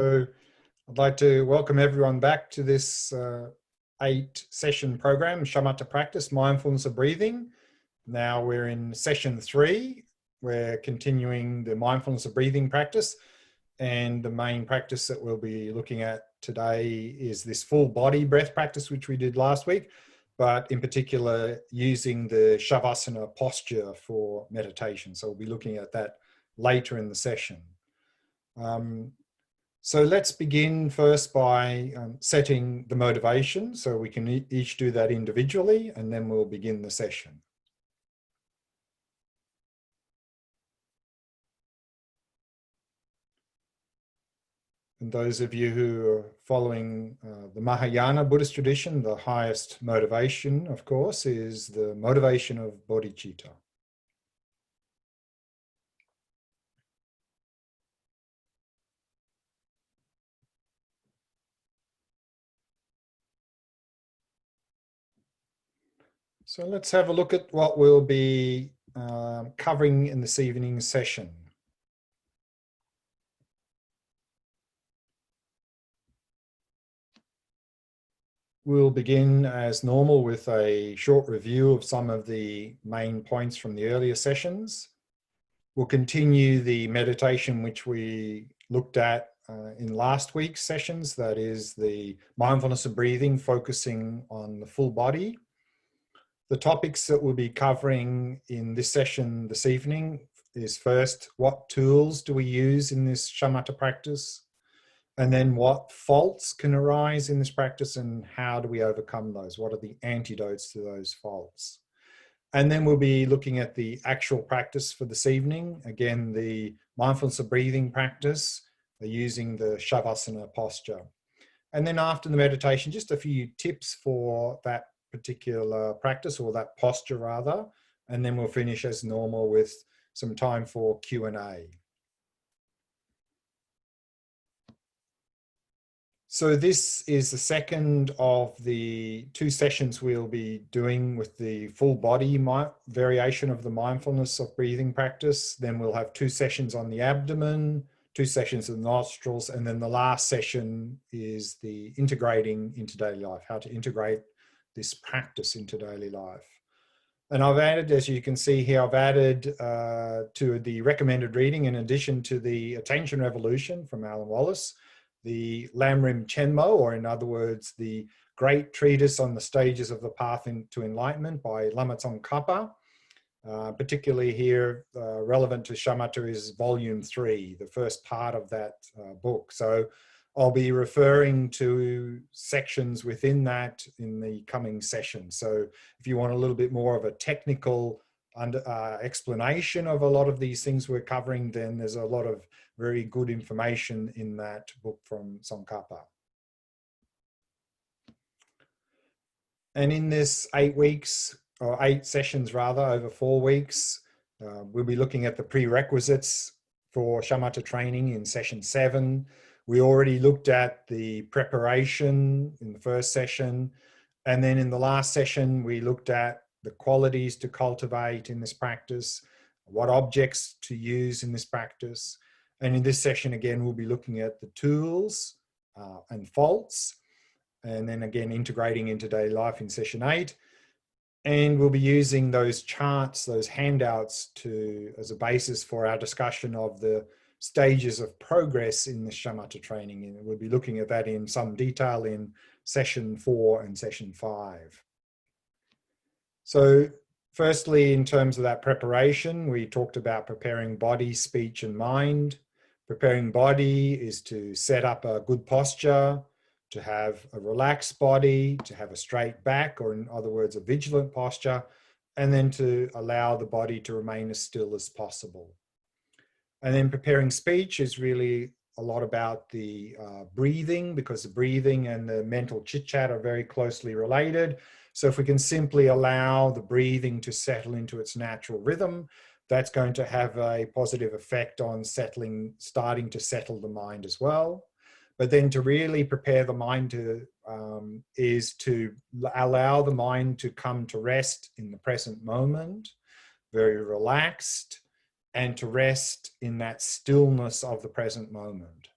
So I'd like to welcome everyone back to this 8-session program, Shamatha Practice, Mindfulness of Breathing. Now we're in session 3. We're continuing the mindfulness of breathing practice. And the main practice that we'll be looking at today is this full body breath practice, which we did last week, but in particular using the shavasana posture for meditation. So we'll be looking at that later in the session. So let's begin first by setting the motivation. So we can each do that individually, and then we'll begin the session. And those of you who are following the Mahayana Buddhist tradition, the highest motivation, of course, is the motivation of bodhicitta. So let's have a look at what we'll be covering in this evening's session. We'll begin as normal with a short review of some of the main points from the earlier sessions. We'll continue the meditation which we looked at in last week's sessions, that is the mindfulness of breathing, focusing on the full body. The topics that we'll be covering in this session this evening is first, what tools do we use in this shamatha practice? And then what faults can arise in this practice and how do we overcome those? What are the antidotes to those faults? And then we'll be looking at the actual practice for this evening. Again, the mindfulness of breathing practice, using the shavasana posture. And then after the meditation, just a few tips for that particular practice, or that posture rather. And then we'll finish as normal with some time for Q&A. So this is the second of the 2 sessions we'll be doing with the full body variation of the mindfulness of breathing practice. Then we'll have 2 sessions on the abdomen, 2 sessions of the nostrils, and then the last session is the integrating into daily life, how to integrate this practice into daily life. And I've added, as you can see here, I've added to the recommended reading, in addition to the Attention Revolution from Alan Wallace, the Lamrim Chenmo, or in other words, the Great Treatise on the Stages of the Path to Enlightenment by Lama Tsongkhapa. Particularly here, relevant to shamatha is volume 3, the first part of that book. So I'll be referring to sections within that in the coming session. So if you want a little bit more of a technical explanation of a lot of these things we're covering, then there's a lot of very good information in that book from Tsongkhapa. And in this 8 weeks, or 8 sessions rather, over 4 weeks, we'll be looking at the prerequisites for shamatha training in session 7. We already looked at the preparation in the first session. And then in the last session, we looked at the qualities to cultivate in this practice, what objects to use in this practice. And in this session, again, we'll be looking at the tools and faults, and then again, integrating into daily life in session 8. And we'll be using those charts, those handouts as a basis for our discussion of the stages of progress in the shamatha training. And we'll be looking at that in some detail in session 4 and session 5. So firstly, in terms of that preparation, we talked about preparing body, speech, and mind. Preparing body is to set up a good posture, to have a relaxed body, to have a straight back, or in other words, a vigilant posture, and then to allow the body to remain as still as possible. And then preparing speech is really a lot about the breathing, because the breathing and the mental chit-chat are very closely related. So if we can simply allow the breathing to settle into its natural rhythm, that's going to have a positive effect on starting to settle the mind as well. But then to really prepare the mind is to allow the mind to come to rest in the present moment, very relaxed, and to rest in that stillness of the present moment.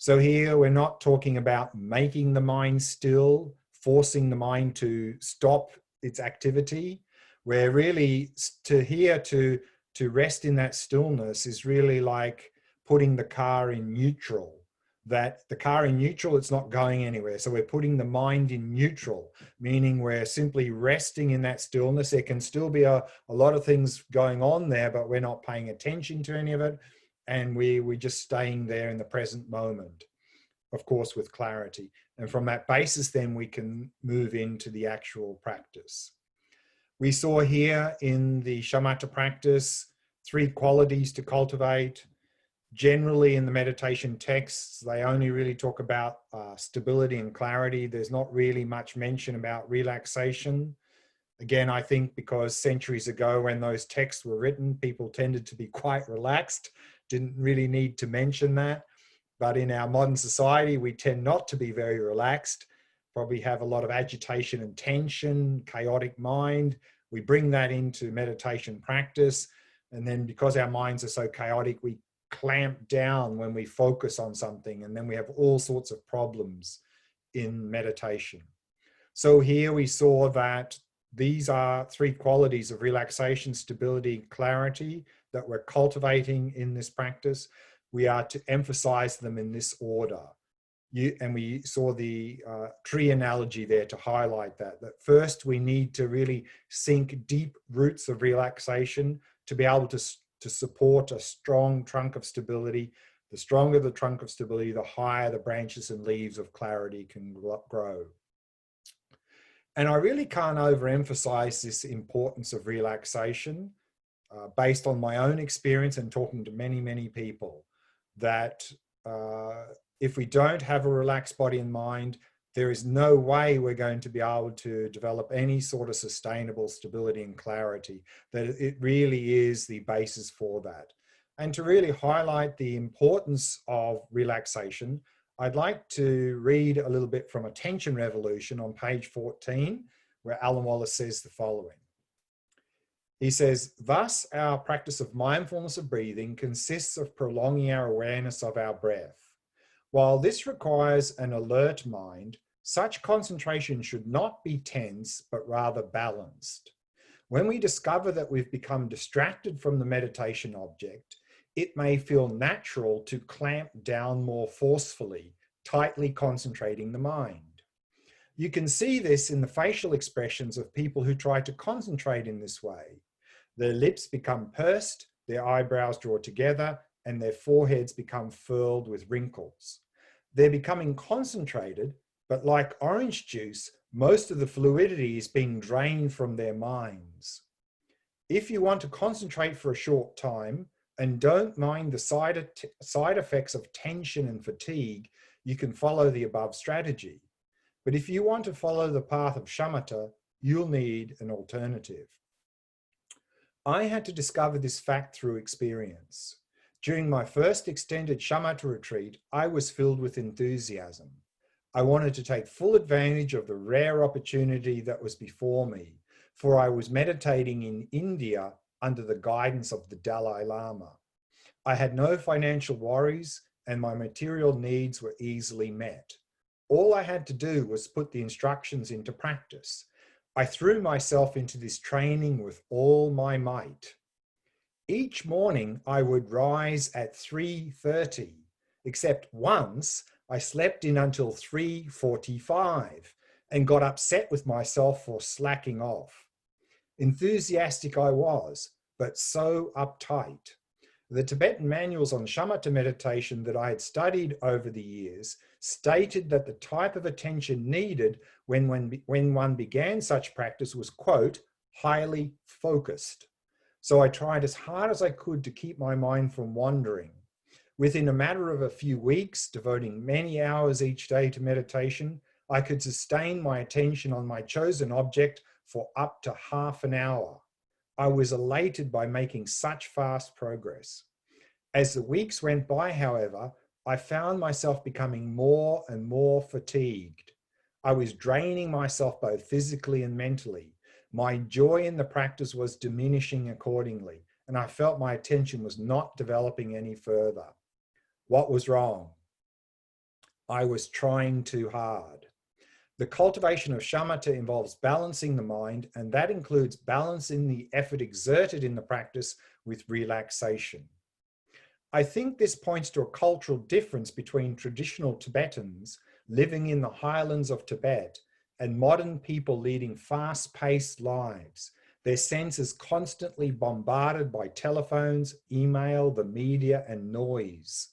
So here we're not talking about making the mind still, forcing the mind to stop its activity. We're really to rest in that stillness is really like putting the car in neutral. That the car in neutral, it's not going anywhere. So we're putting the mind in neutral, meaning we're simply resting in that stillness. There can still be a lot of things going on there, but we're not paying attention to any of it. And we're just staying there in the present moment, of course, with clarity. And from that basis, then we can move into the actual practice. We saw here in the shamatha practice 3 qualities to cultivate. Generally in the meditation texts, they only really talk about stability and clarity. There's not really much mention about relaxation. Again, I think because centuries ago when those texts were written, people tended to be quite relaxed, didn't really need to mention that. But in our modern society, we tend not to be very relaxed, probably have a lot of agitation and tension, chaotic mind. We bring that into meditation practice. And then because our minds are so chaotic, we clamp down when we focus on something, and then we have all sorts of problems in meditation. So here we saw that these are 3 qualities of relaxation, stability, clarity that we're cultivating in this practice. We are to emphasize them in this order. And we saw the tree analogy there to highlight that first we need to really sink deep roots of relaxation to be able to support a strong trunk of stability. The stronger the trunk of stability, the higher the branches and leaves of clarity can grow. And I really can't overemphasize this importance of relaxation based on my own experience and talking to many, many people, that if we don't have a relaxed body and mind, there is no way we're going to be able to develop any sort of sustainable stability and clarity, that it really is the basis for that. And to really highlight the importance of relaxation, I'd like to read a little bit from Attention Revolution on page 14, where Alan Wallace says the following. He says, thus our practice of mindfulness of breathing consists of prolonging our awareness of our breath. While this requires an alert mind, such concentration should not be tense, but rather balanced. When we discover that we've become distracted from the meditation object, it may feel natural to clamp down more forcefully, tightly concentrating the mind. You can see this in the facial expressions of people who try to concentrate in this way. Their lips become pursed, their eyebrows draw together, and their foreheads become furled with wrinkles. They're becoming concentrated, but like orange juice, most of the fluidity is being drained from their minds. If you want to concentrate for a short time and don't mind the side effects of tension and fatigue, you can follow the above strategy. But if you want to follow the path of shamatha, you'll need an alternative. I had to discover this fact through experience. During my first extended shamatha retreat, I was filled with enthusiasm. I wanted to take full advantage of the rare opportunity that was before me, for I was meditating in India under the guidance of the Dalai Lama. I had no financial worries and my material needs were easily met. All I had to do was put the instructions into practice. I threw myself into this training with all my might. Each morning I would rise at 3:30, except once I slept in until 3:45 and got upset with myself for slacking off. Enthusiastic I was, but so uptight. The Tibetan manuals on shamatha meditation that I had studied over the years stated that the type of attention needed when one began such practice was, quote, highly focused. So I tried as hard as I could to keep my mind from wandering. Within a matter of a few weeks, devoting many hours each day to meditation, I could sustain my attention on my chosen object for up to half an hour. I was elated by making such fast progress. As the weeks went by, however, I found myself becoming more and more fatigued. I was draining myself both physically and mentally. My joy in the practice was diminishing accordingly, and I felt my attention was not developing any further. What was wrong? I was trying too hard. The cultivation of shamatha involves balancing the mind, and that includes balancing the effort exerted in the practice with relaxation. I think this points to a cultural difference between traditional Tibetans living in the highlands of Tibet and modern people leading fast-paced lives. Their senses constantly bombarded by telephones, email, the media, and noise.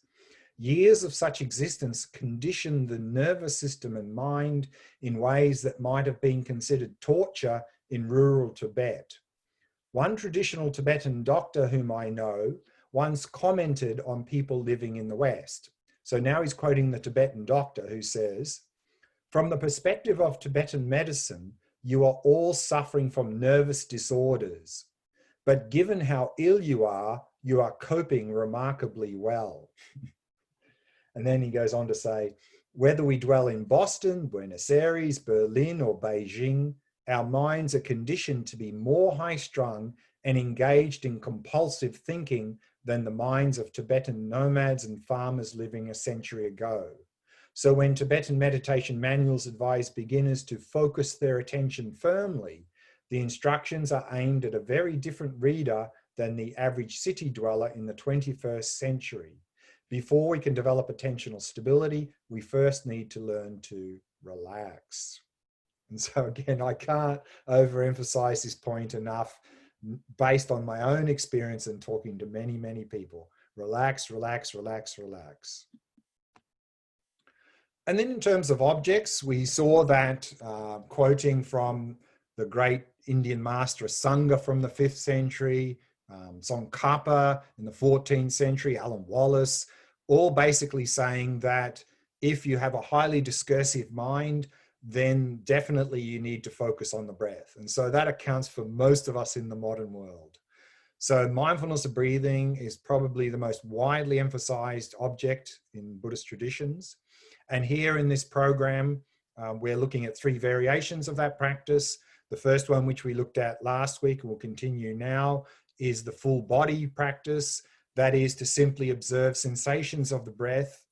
Years of such existence conditioned the nervous system and mind in ways that might have been considered torture in rural Tibet. One traditional Tibetan doctor whom I know once commented on people living in the West. So now he's quoting the Tibetan doctor who says, "From the perspective of Tibetan medicine, you are all suffering from nervous disorders. But given how ill you are coping remarkably well." And then he goes on to say, "Whether we dwell in Boston, Buenos Aires, Berlin, or Beijing, our minds are conditioned to be more high-strung and engaged in compulsive thinking than the minds of Tibetan nomads and farmers living a century ago. So when Tibetan meditation manuals advise beginners to focus their attention firmly, the instructions are aimed at a very different reader than the average city dweller in the 21st century. Before we can develop attentional stability, we first need to learn to relax." And so again, I can't overemphasize this point enough based on my own experience and talking to many, many people. Relax, relax, relax, relax. And then in terms of objects, we saw that quoting from the great Indian master Sangha from the 5th century, Tsongkhapa in the 14th century, Alan Wallace, all basically saying that if you have a highly discursive mind, then definitely you need to focus on the breath. And so that accounts for most of us in the modern world. So mindfulness of breathing is probably the most widely emphasized object in Buddhist traditions. And here in this program, we're looking at 3 variations of that practice. The first one, which we looked at last week and will continue now, is the full body practice. That is to simply observe sensations of the breath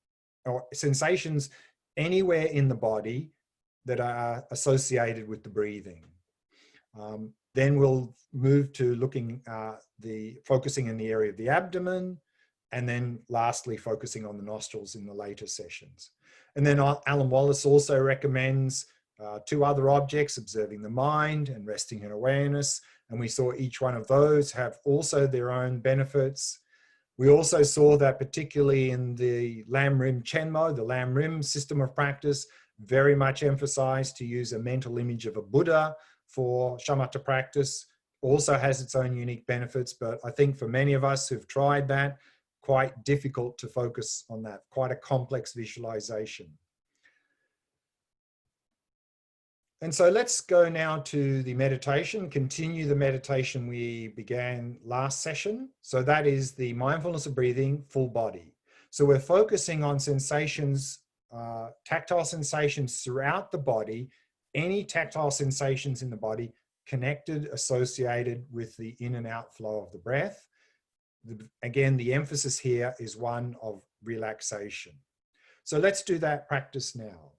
or sensations anywhere in the body that are associated with the breathing. Then we'll move to looking focusing in the area of the abdomen, and then lastly focusing on the nostrils in the later sessions. And then Alan Wallace also recommends 2 other objects, observing the mind and resting in awareness. And we saw each one of those have also their own benefits. We also saw that particularly in the Lam Rim Chenmo, the Lam Rim system of practice, very much emphasized to use a mental image of a Buddha for shamatha practice. Also has its own unique benefits, but I think for many of us who've tried that, quite difficult to focus on that, quite a complex visualization. And so let's go now to the meditation, continue the meditation we began last session. So that is the mindfulness of breathing, full body. So we're focusing on sensations, tactile sensations throughout the body, any tactile sensations in the body connected, associated with the in and out flow of the breath. Again, the emphasis here is one of relaxation. So let's do that practice now.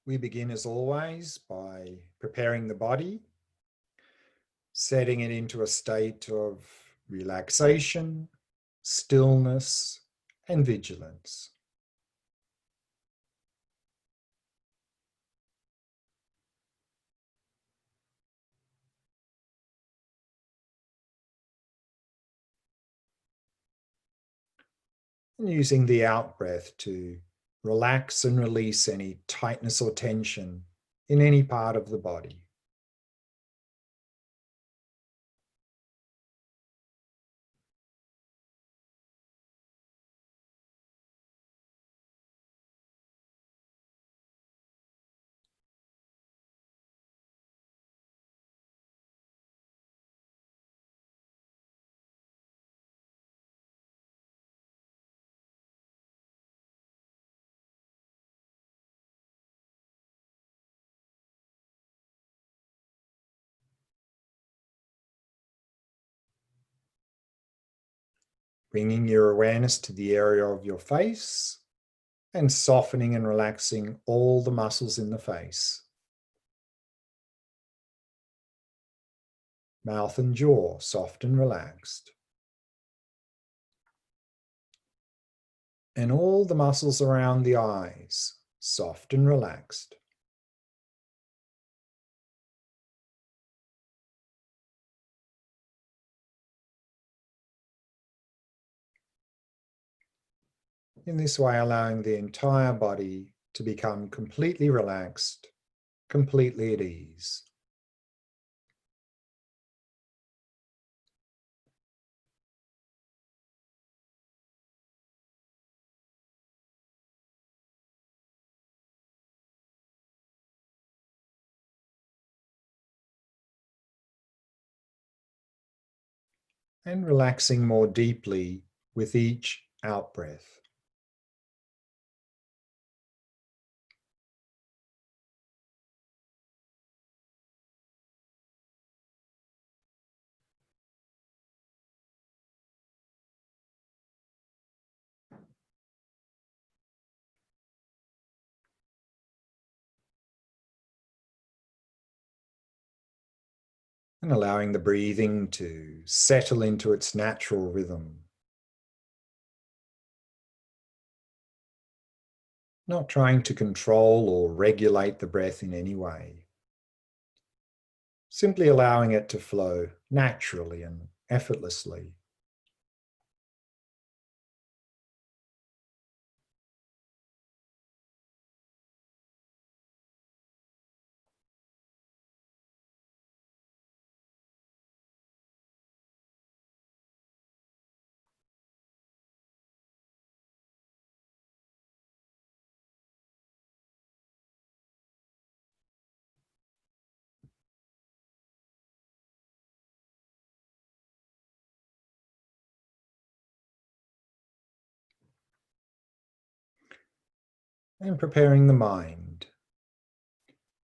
We begin as always by preparing the body, setting it into a state of relaxation, stillness, and vigilance. And using the out breath to relax and release any tightness or tension in any part of the body. bringing your awareness to the area of your face and softening and relaxing all the muscles in the face. Mouth and jaw soft and relaxed. And all the muscles around the eyes soft and relaxed. In this way, allowing the entire body to become completely relaxed, completely at ease. And relaxing more deeply with each out-breath. And allowing the breathing to settle into its natural rhythm. Not trying to control or regulate the breath in any way. Simply allowing it to flow naturally and effortlessly. And preparing the mind,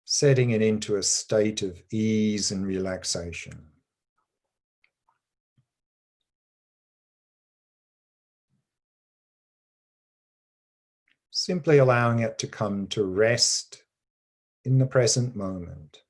setting it into a state of ease and relaxation. Simply allowing it to come to rest in the present moment.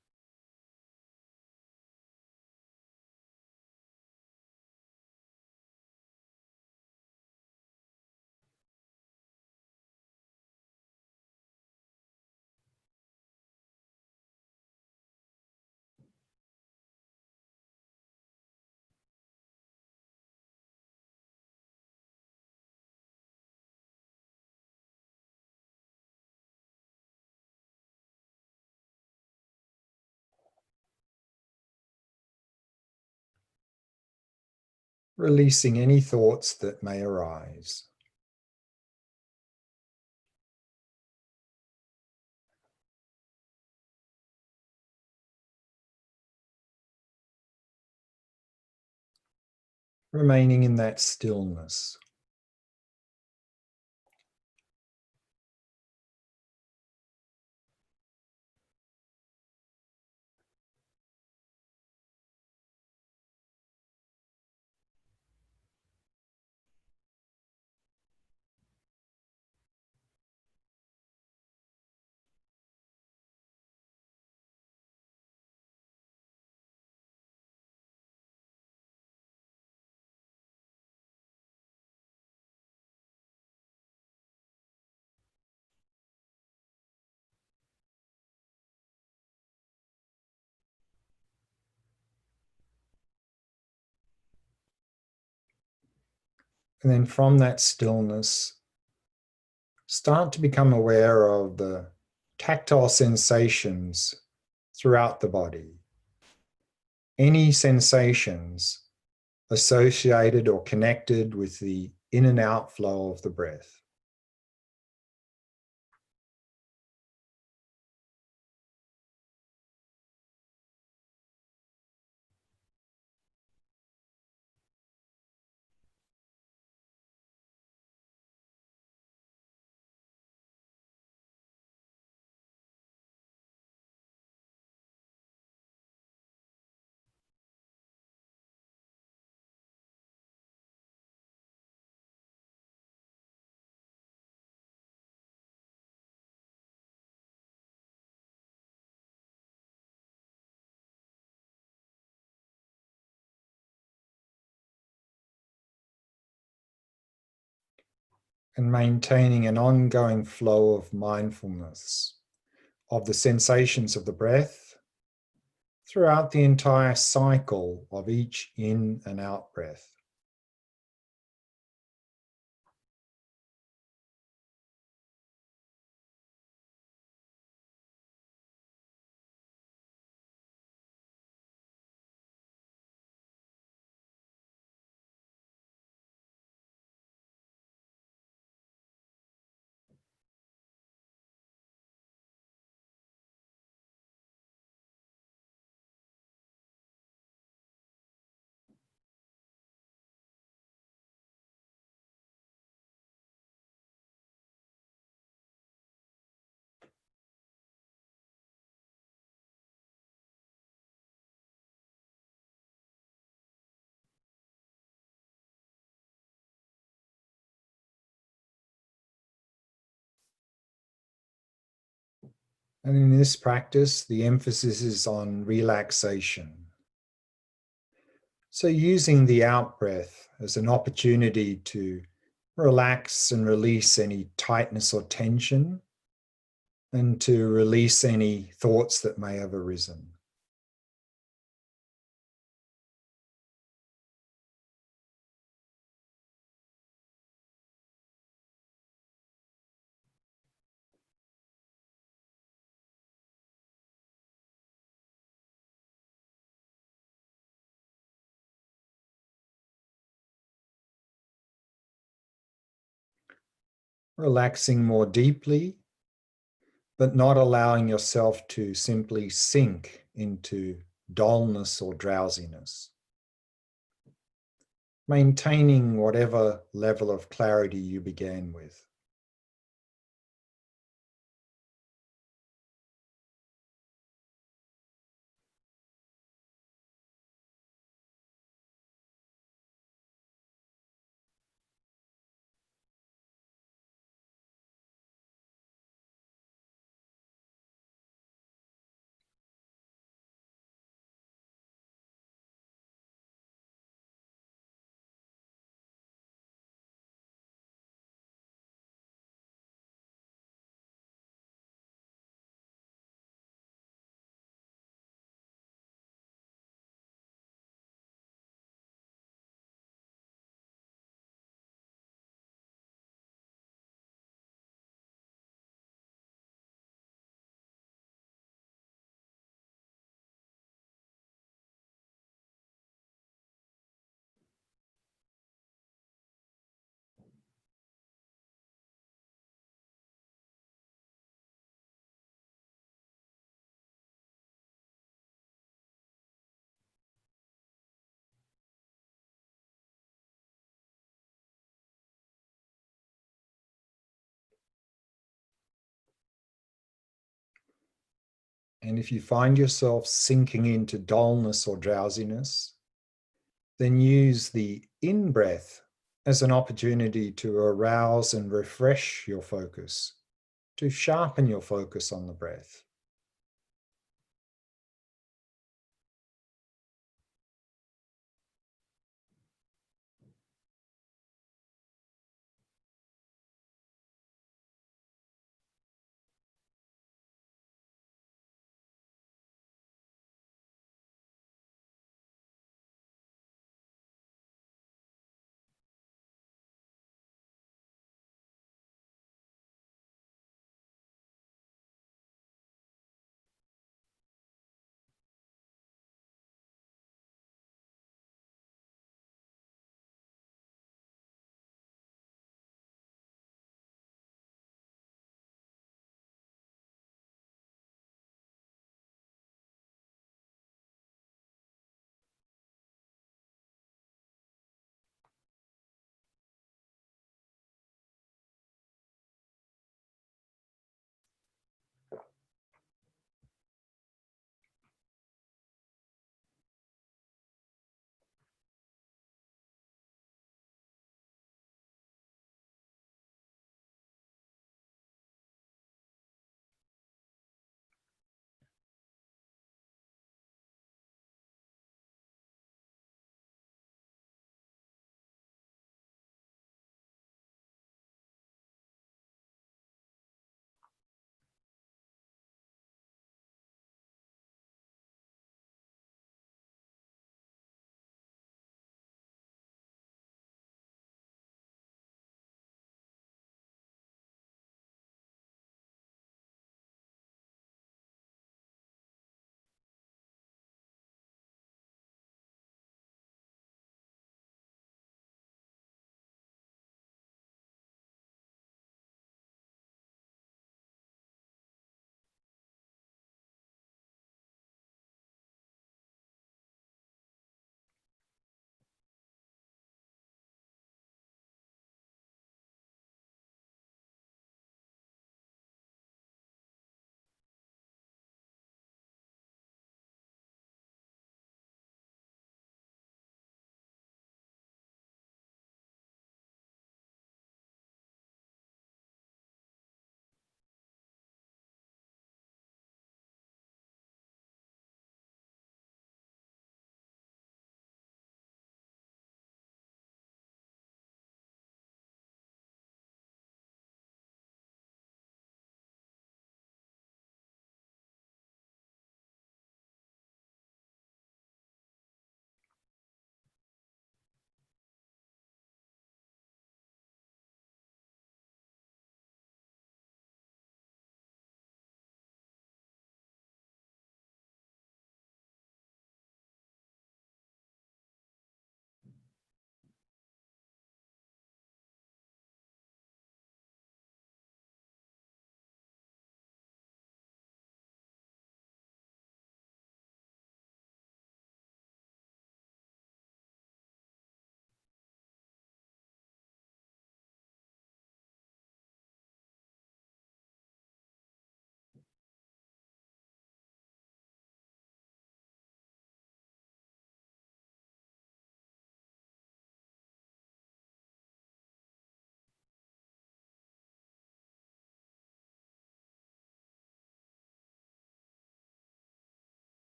Releasing any thoughts that may arise. Remaining in that stillness. And then from that stillness, start to become aware of the tactile sensations throughout the body. Any sensations associated or connected with the in and out flow of the breath. and maintaining an ongoing flow of mindfulness of the sensations of the breath throughout the entire cycle of each in and out breath. And in this practice, the emphasis is on relaxation. So using the out breath as an opportunity to relax and release any tightness or tension, and to release any thoughts that may have arisen. Relaxing more deeply, but not allowing yourself to simply sink into dullness or drowsiness. Maintaining whatever level of clarity you began with. And if you find yourself sinking into dullness or drowsiness, then use the in breath as an opportunity to arouse and refresh your focus, to sharpen your focus on the breath.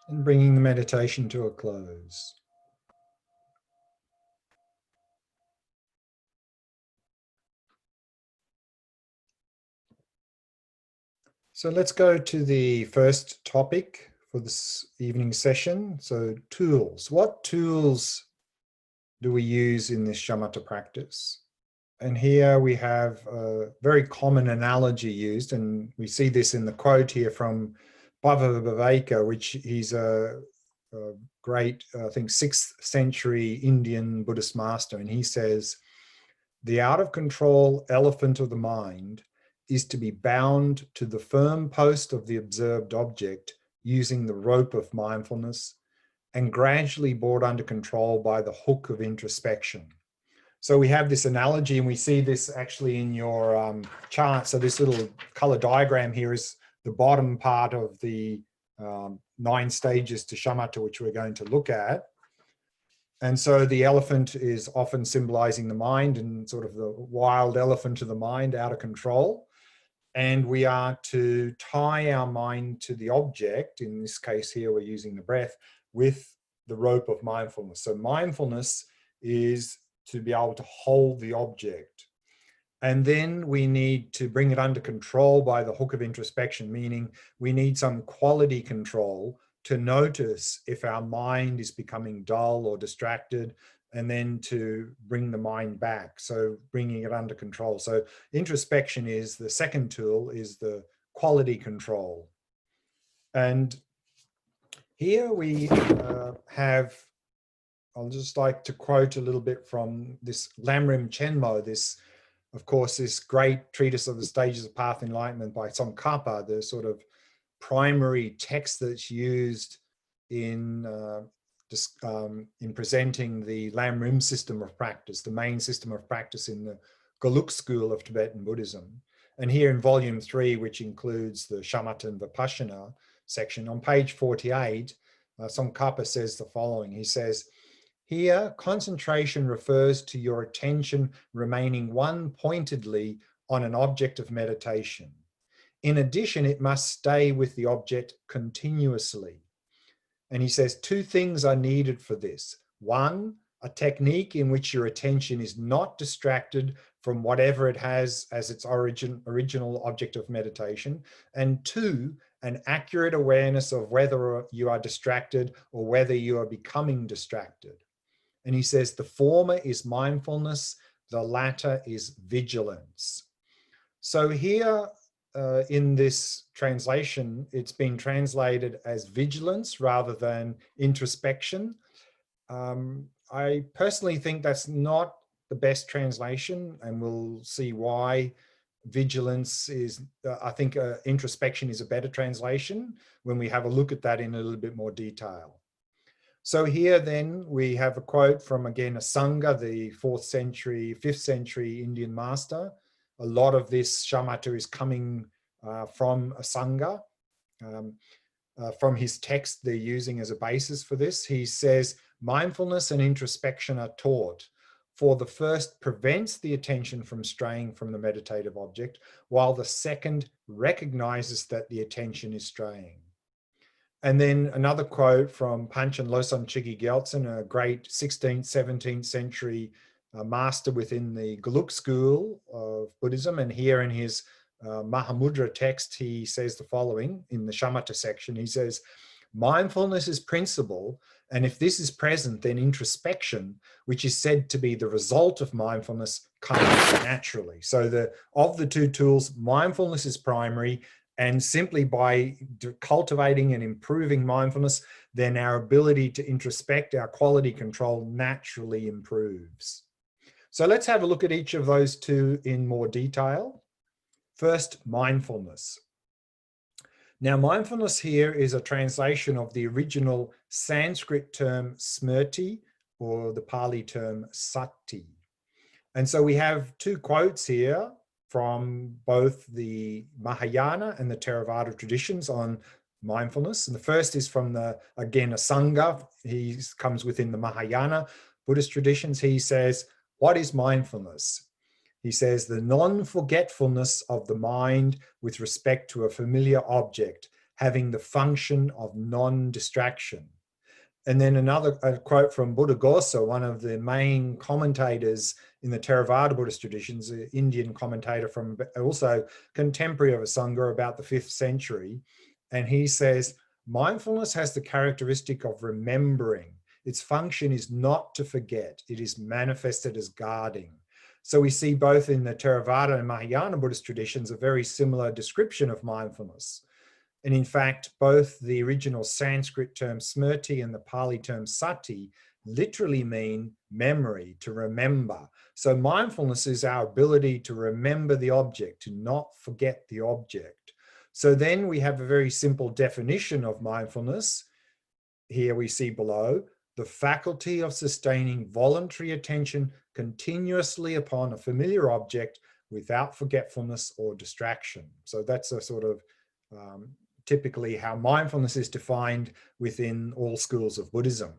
And bringing the meditation to a close. So let's go to the first topic for this evening session. So tools. What tools do we use in this shamatha practice? And here we have a very common analogy used, and we see this in the quote here from Bhavaviveka, which he's a great, I think, 6th century Indian Buddhist master. And he says, the out of control elephant of the mind is to be bound to the firm post of the observed object using the rope of mindfulness and gradually brought under control by the hook of introspection. So we have this analogy, and we see this actually in your chart. So this little color diagram here is the bottom part of the 9 stages to shamatha, which we're going to look at. And so the elephant is often symbolizing the mind and sort of the wild elephant of the mind, out of control. And we are to tie our mind to the object. In this case here, we're using the breath with the rope of mindfulness. So mindfulness is to be able to hold the object. And then we need to bring it under control by the hook of introspection, meaning we need some quality control to notice if our mind is becoming dull or distracted, and then to bring the mind back. So bringing it under control. So introspection is the second tool, is the quality control. And here we have, I'll just like to quote a little bit from this Lamrim Chenmo, this, of course, this great treatise of the stages of path enlightenment by Tsongkhapa, the sort of primary text that's used in presenting the Lamrim system of practice, the main system of practice in the Golok school of Tibetan Buddhism. And here in volume 3, which includes the Shamatha and Vipassana section, on page 48, Tsongkhapa says the following. He says, here, concentration refers to your attention remaining one-pointedly on an object of meditation. In addition, it must stay with the object continuously. And he says 2 things are needed for this. 1, a technique in which your attention is not distracted from whatever it has as its original object of meditation. And 2, an accurate awareness of whether you are distracted or whether you are becoming distracted. And he says the former is mindfulness, the latter is vigilance. So here in this translation, it's been translated as vigilance rather than introspection. I personally think that's not the best translation, and we'll see why. Vigilance is, I think introspection is a better translation when we have a look at that in a little bit more detail. So here then we have a quote from, again, a Sangha, the 5th century Indian master. A lot of this shamatha is coming from a Sangha. From his text they're using as a basis for this. He says, mindfulness and introspection are taught. For the first prevents the attention from straying from the meditative object, while the second recognizes that the attention is straying. And then another quote from Panchen Losam Chigi Gyaltsen, a great 16th, 17th century master within the Golok school of Buddhism. And here in his Mahamudra text, he says the following in the Shamatha section. He says, mindfulness is principle, and if this is present, then introspection, which is said to be the result of mindfulness, comes naturally. So of the 2 tools, mindfulness is primary, and simply by cultivating and improving mindfulness, then our ability to introspect, our quality control naturally improves. So let's have a look at each of those 2 in more detail. First, mindfulness. Now, mindfulness here is a translation of the original Sanskrit term smrti, or the Pali term sati. And so we have 2 quotes here from both the Mahayana and the Theravada traditions on mindfulness. And the first is from again, a Sangha. He comes within the Mahayana Buddhist traditions. He says, what is mindfulness? He says, the non-forgetfulness of the mind with respect to a familiar object, having the function of non-distraction. And then another quote from Buddhaghosa, one of the main commentators in the Theravada Buddhist traditions, an Indian commentator from also contemporary of Asanga, about the 5th century. And he says, mindfulness has the characteristic of remembering. Its function is not to forget. It is manifested as guarding. So we see both in the Theravada and Mahayana Buddhist traditions a very similar description of mindfulness. And in fact, both the original Sanskrit term smrti and the Pali term sati literally mean memory, to remember. So mindfulness is our ability to remember the object, to not forget the object. So then we have a very simple definition of mindfulness. Here we see below, the faculty of sustaining voluntary attention continuously upon a familiar object without forgetfulness or distraction. So that's a sort of typically how mindfulness is defined within all schools of Buddhism.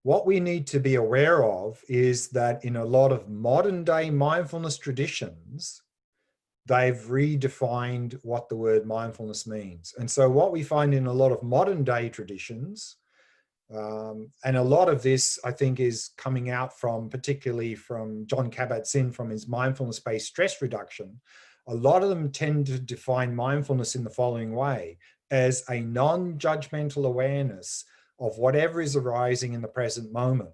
What we need to be aware of is that in a lot of modern day mindfulness traditions, they've redefined what the word mindfulness means. And so what we find in a lot of modern day traditions, and a lot of this, I think, is coming out from, particularly from John Kabat-Zinn from his mindfulness-based stress reduction. A lot of them tend to define mindfulness in the following way: as a non-judgmental awareness of whatever is arising in the present moment.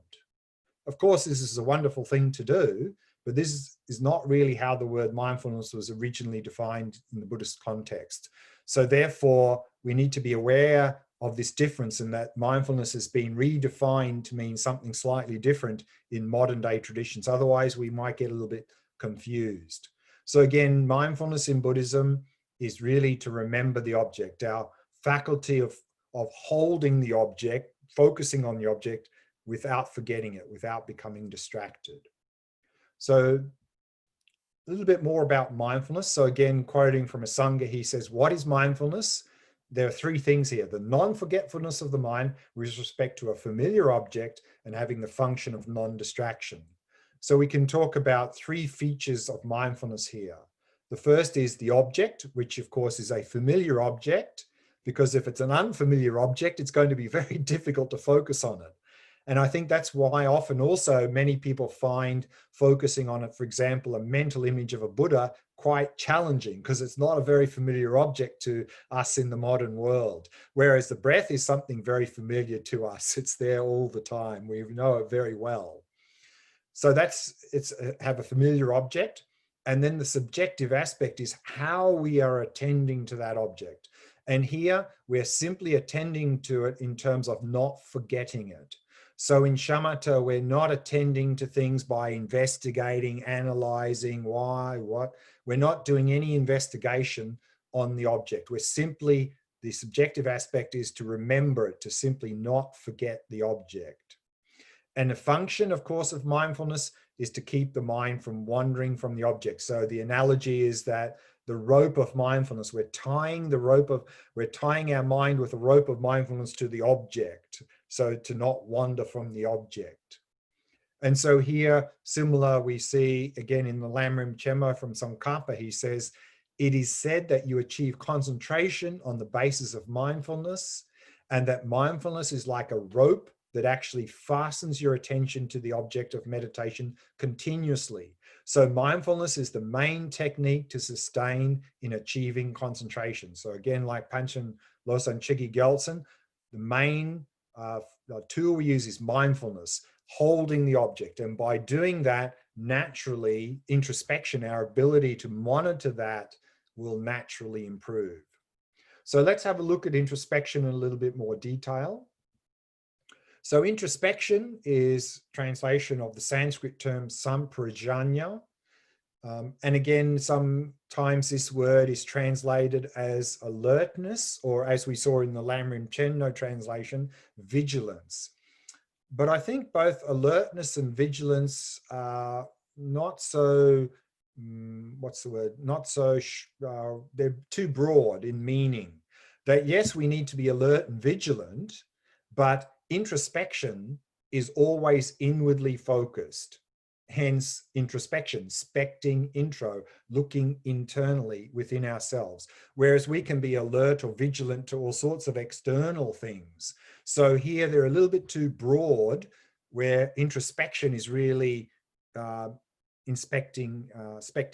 Of course, this is a wonderful thing to do, but this is not really how the word mindfulness was originally defined in the Buddhist context. So therefore, we need to be aware of this difference, and that mindfulness has been redefined to mean something slightly different in modern day traditions. Otherwise, we might get a little bit confused. So again, mindfulness in Buddhism is really to remember the object, our faculty of holding the object, focusing on the object without forgetting it, without becoming distracted. So a little bit more about mindfulness. So again, quoting from Asanga, he says, what is mindfulness? There are 3 things here: the non-forgetfulness of the mind with respect to a familiar object and having the function of non-distraction. So we can talk about 3 features of mindfulness here. The first is the object, which of course is a familiar object, because if it's an unfamiliar object, it's going to be very difficult to focus on it. And I think that's why often also many people find focusing on it, for example, a mental image of a Buddha, quite challenging, because it's not a very familiar object to us in the modern world. Whereas the breath is something very familiar to us. It's there all the time. We know it very well. So it's have a familiar object. And then the subjective aspect is how we are attending to that object. And here we're simply attending to it in terms of not forgetting it. So in shamatha, we're not attending to things by investigating, analyzing why, what. We're not doing any investigation on the object. We're simply, the subjective aspect is to remember it, to simply not forget the object. And the function, of course, of mindfulness is to keep the mind from wandering from the object. So the analogy is that the rope of mindfulness, we're tying our mind with a rope of mindfulness to the object, so to not wander from the object. And so here, similar, we see again in the Lamrim Chema from Tsongkhapa, he says, it is said that you achieve concentration on the basis of mindfulness, and that mindfulness is like a rope that actually fastens your attention to the object of meditation continuously. So mindfulness is the main technique to sustain in achieving concentration. So again, like Panchen Losang Chigi Gyaltsen, the main tool we use is mindfulness, holding the object. And by doing that, naturally, introspection, our ability to monitor that, will naturally improve. So let's have a look at introspection in a little bit more detail. So introspection is translation of the Sanskrit term samprajanya. And again, sometimes this word is translated as alertness, or as we saw in the Lamrim Chenno translation, vigilance. But I think both alertness and vigilance are not so, they're too broad in meaning. That yes, we need to be alert and vigilant, but introspection is always inwardly focused. hence introspection, specting intro, looking internally within ourselves. Whereas we can be alert or vigilant to all sorts of external things. So here they're a little bit too broad, where introspection is really specting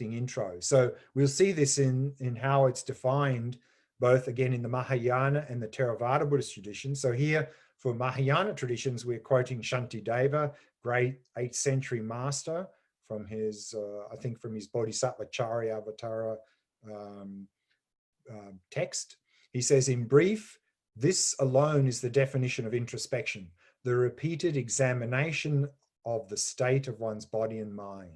intro. So we'll see this in how it's defined, both again in the Mahayana and the Theravada Buddhist tradition. So here for Mahayana traditions, we're quoting Shantideva, great 8th century master, from his, I think from his Bodhisattva Charyavatara text. He says, in brief, this alone is the definition of introspection, the repeated examination of the state of one's body and mind.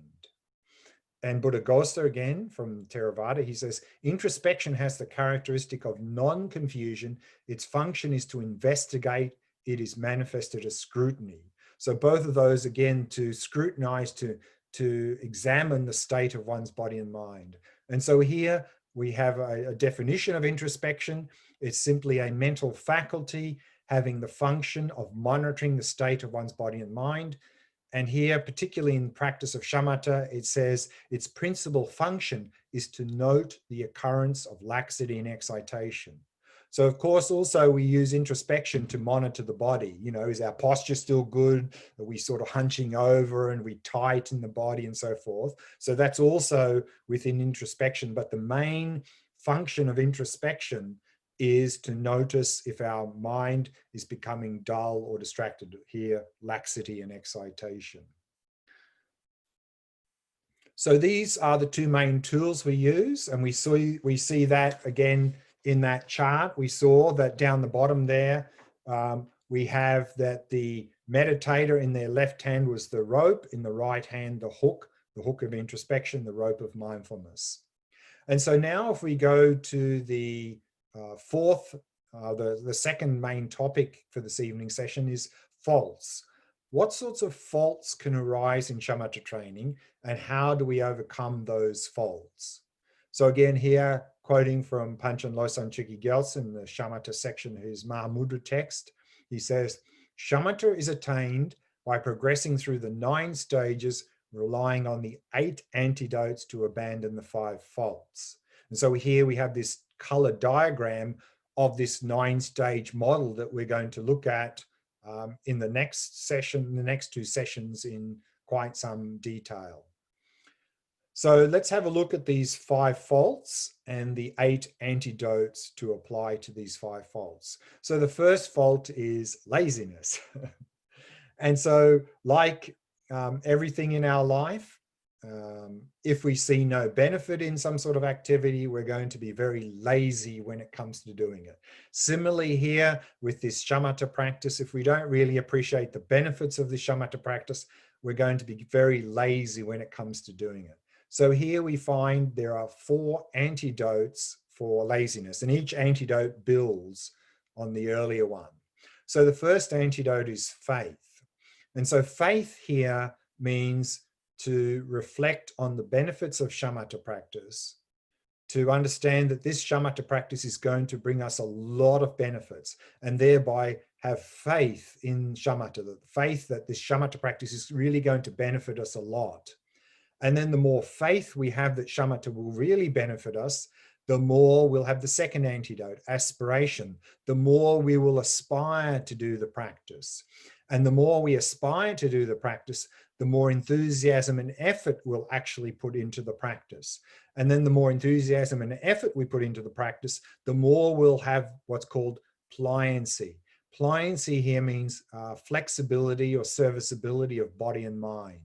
And Buddhaghosa, again, from Theravada, he says, introspection has the characteristic of non-confusion. Its function is to investigate. It is manifested as scrutiny. So both of those, again, to scrutinize, to examine the state of one's body and mind. And so here we have a definition of introspection. It's simply a mental faculty having the function of monitoring the state of one's body and mind. And here, particularly in practice of shamatha, it says its principal function is to note the occurrence of laxity and excitation. So of course, also we use introspection to monitor the body. You know, is our posture still good? Are we sort of hunching over and we tighten the body and so forth? So that's also within introspection. But the main function of introspection is to notice if our mind is becoming dull or distracted. Here, laxity and excitation. So these are the two main tools we use, and we see that again in that chart. We saw that down the bottom there, we have that the meditator in their left hand was the rope, in the right hand the hook of introspection, the rope of mindfulness. And so now if we go to the fourth, the second main topic for this evening session is faults. What sorts of faults can arise in shamatha training, and how do we overcome those faults? So again here, quoting from Panchen Losang Chökyi Gyaltsen, the shamatha section of his Mahamudra text, he says, shamatha is attained by progressing through the 9 stages, relying on the 8 antidotes to abandon the 5 faults. And so here we have this color diagram of this 9-stage model that we're going to look at in the next session, the next 2 sessions in quite some detail. So let's have a look at these 5 faults and the 8 antidotes to apply to these 5 faults. So the first fault is laziness. And so like everything in our life, if we see no benefit in some sort of activity, we're going to be very lazy when it comes to doing it. Similarly here with this shamatha practice, if we don't really appreciate the benefits of the shamatha practice, we're going to be very lazy when it comes to doing it. So here we find there are 4 antidotes for laziness, and each antidote builds on the earlier one. So the first antidote is faith. And so faith here means to reflect on the benefits of shamatha practice, to understand that this shamatha practice is going to bring us a lot of benefits, and thereby have faith in shamatha, the faith that this shamatha practice is really going to benefit us a lot. And then the more faith we have that shamatha will really benefit us, the more we'll have the second antidote, aspiration. The more we will aspire to do the practice. And the more we aspire to do the practice, the more enthusiasm and effort we'll actually put into the practice. And then the more enthusiasm and effort we put into the practice, the more we'll have what's called pliancy. Pliancy here means flexibility or serviceability of body and mind.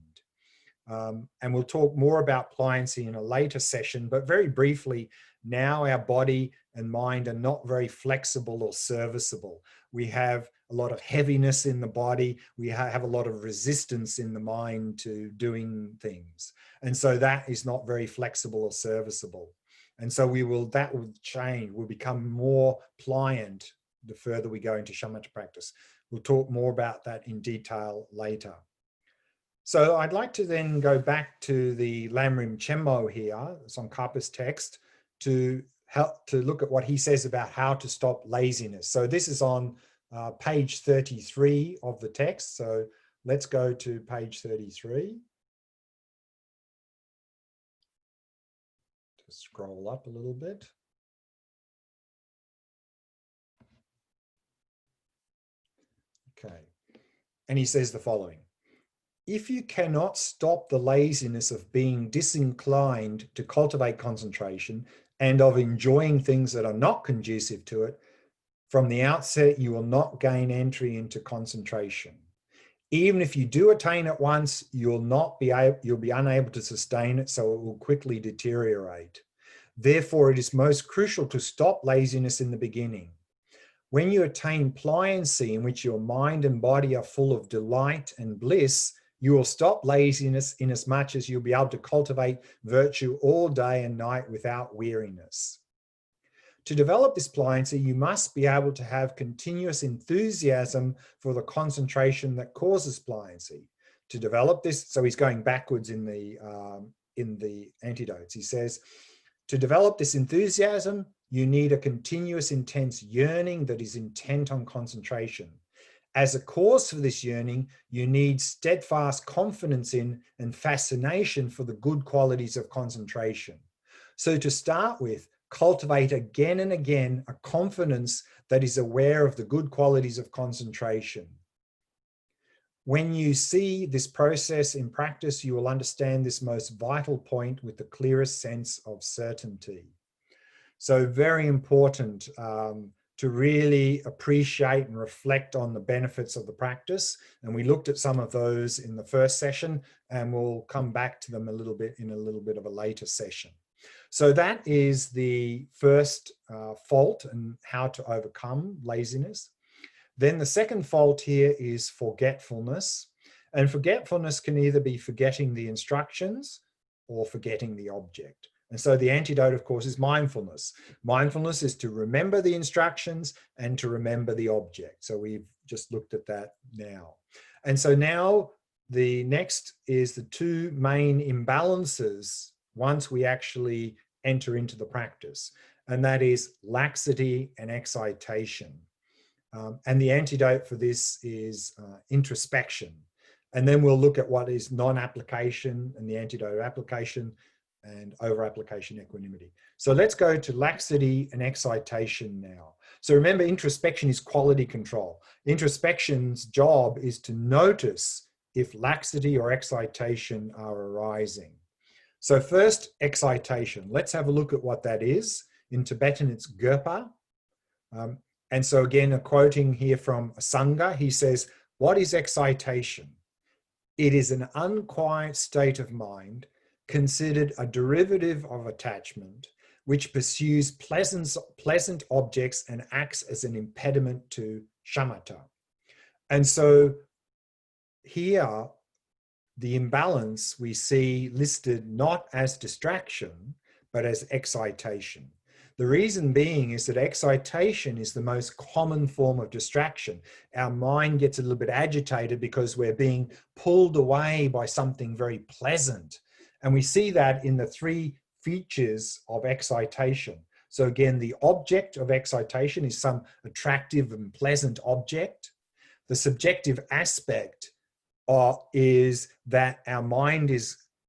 And we'll talk more about pliancy in a later session, but very briefly, now our body and mind are not very flexible or serviceable. We have a lot of heaviness in the body. We have a lot of resistance in the mind to doing things. And so that is not very flexible or serviceable. And so that will change. We'll become more pliant the further we go into shamatha practice. We'll talk more about that in detail later. So I'd like to then go back to the Lamrim Chenmo here, Tsongkhapa's text, to look at what he says about how to stop laziness. So this is on page 33 of the text. So let's go to page 33. scroll up a little bit. Okay. And he says the following: if you cannot stop the laziness of being disinclined to cultivate concentration and of enjoying things that are not conducive to it, from the outset, you will not gain entry into concentration. Even if you do attain it once, you'll be unable to sustain it, so it will quickly deteriorate. Therefore, it is most crucial to stop laziness in the beginning. When you attain pliancy, in which your mind and body are full of delight and bliss, you will stop laziness inasmuch as you'll be able to cultivate virtue all day and night without weariness. To develop this pliancy, you must be able to have continuous enthusiasm for the concentration that causes pliancy. To develop this, so he's going backwards in the antidotes. He says, to develop this enthusiasm, you need a continuous, intense yearning that is intent on concentration. As a cause for this yearning, you need steadfast confidence in and fascination for the good qualities of concentration. So to start with, cultivate again and again a confidence that is aware of the good qualities of concentration. When you see this process in practice, you will understand this most vital point with the clearest sense of certainty. So very important to really appreciate and reflect on the benefits of the practice. And we looked at some of those in the first session, and we'll come back to them a little bit in a little bit of a later session. So that is the first fault and how to overcome laziness. Then the second fault here is forgetfulness. And forgetfulness can either be forgetting the instructions or forgetting the object. And so the antidote, of course, is mindfulness. Mindfulness is to remember the instructions and to remember the object. So we've just looked at that now. And so now the next is the two main imbalances once we actually enter into the practice, and that is laxity and excitation. And the antidote for this is introspection. And then we'll look at what is non-application and the antidote of application and over-application equanimity. So let's go to laxity and excitation now. So remember, introspection is quality control. Introspection's job is to notice if laxity or excitation are arising. So first, excitation. Let's have a look at what that is. In Tibetan, it's Gerpa. And so again, a quoting here from Sangha, he says, what is excitation? It is an unquiet state of mind considered a derivative of attachment, which pursues pleasant objects and acts as an impediment to shamatha. And so here, the imbalance we see listed not as distraction, but as excitation. The reason being is that excitation is the most common form of distraction. Our mind gets a little bit agitated because we're being pulled away by something very pleasant. And we see that in the three features of excitation. So again, the object of excitation is some attractive and pleasant object. The subjective aspect is that our mind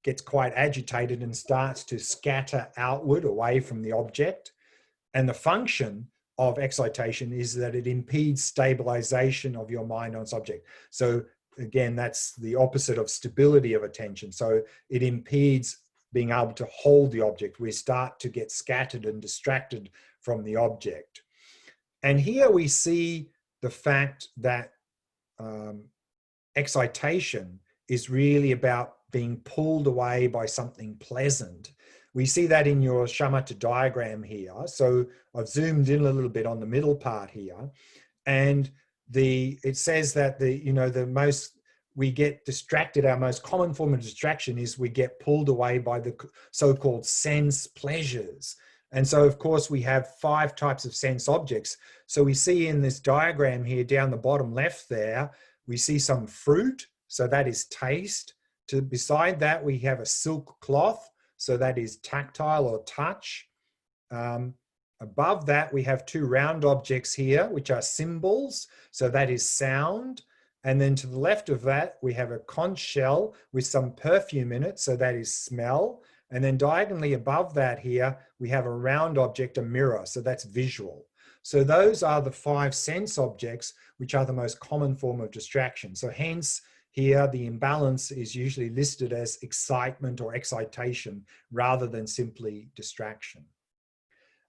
gets quite agitated and starts to scatter outward away from the object. And the function of excitation is that it impedes stabilization of your mind on subject. So again, that's the opposite of stability of attention. So it impedes being able to hold the object. We start to get scattered and distracted from the object. And here we see the fact that excitation is really about being pulled away by something pleasant. We see that in your shamatha diagram here. So I've zoomed in a little bit on the middle part here, and it says that we get distracted. Our most common form of distraction is we get pulled away by the so-called sense pleasures. And so, of course, we have 5 types of sense objects. So we see in this diagram here down the bottom left there, we see some fruit. So that is taste. Beside that, we have a silk cloth. So that is tactile or touch. Above that, we have 2 round objects here, which are symbols. So that is sound. And then to the left of that, we have a conch shell with some perfume in it. So that is smell. And then diagonally above that here, we have a round object, a mirror. So that's visual. So those are the 5 sense objects, which are the most common form of distraction. So hence here, the imbalance is usually listed as excitement or excitation rather than simply distraction.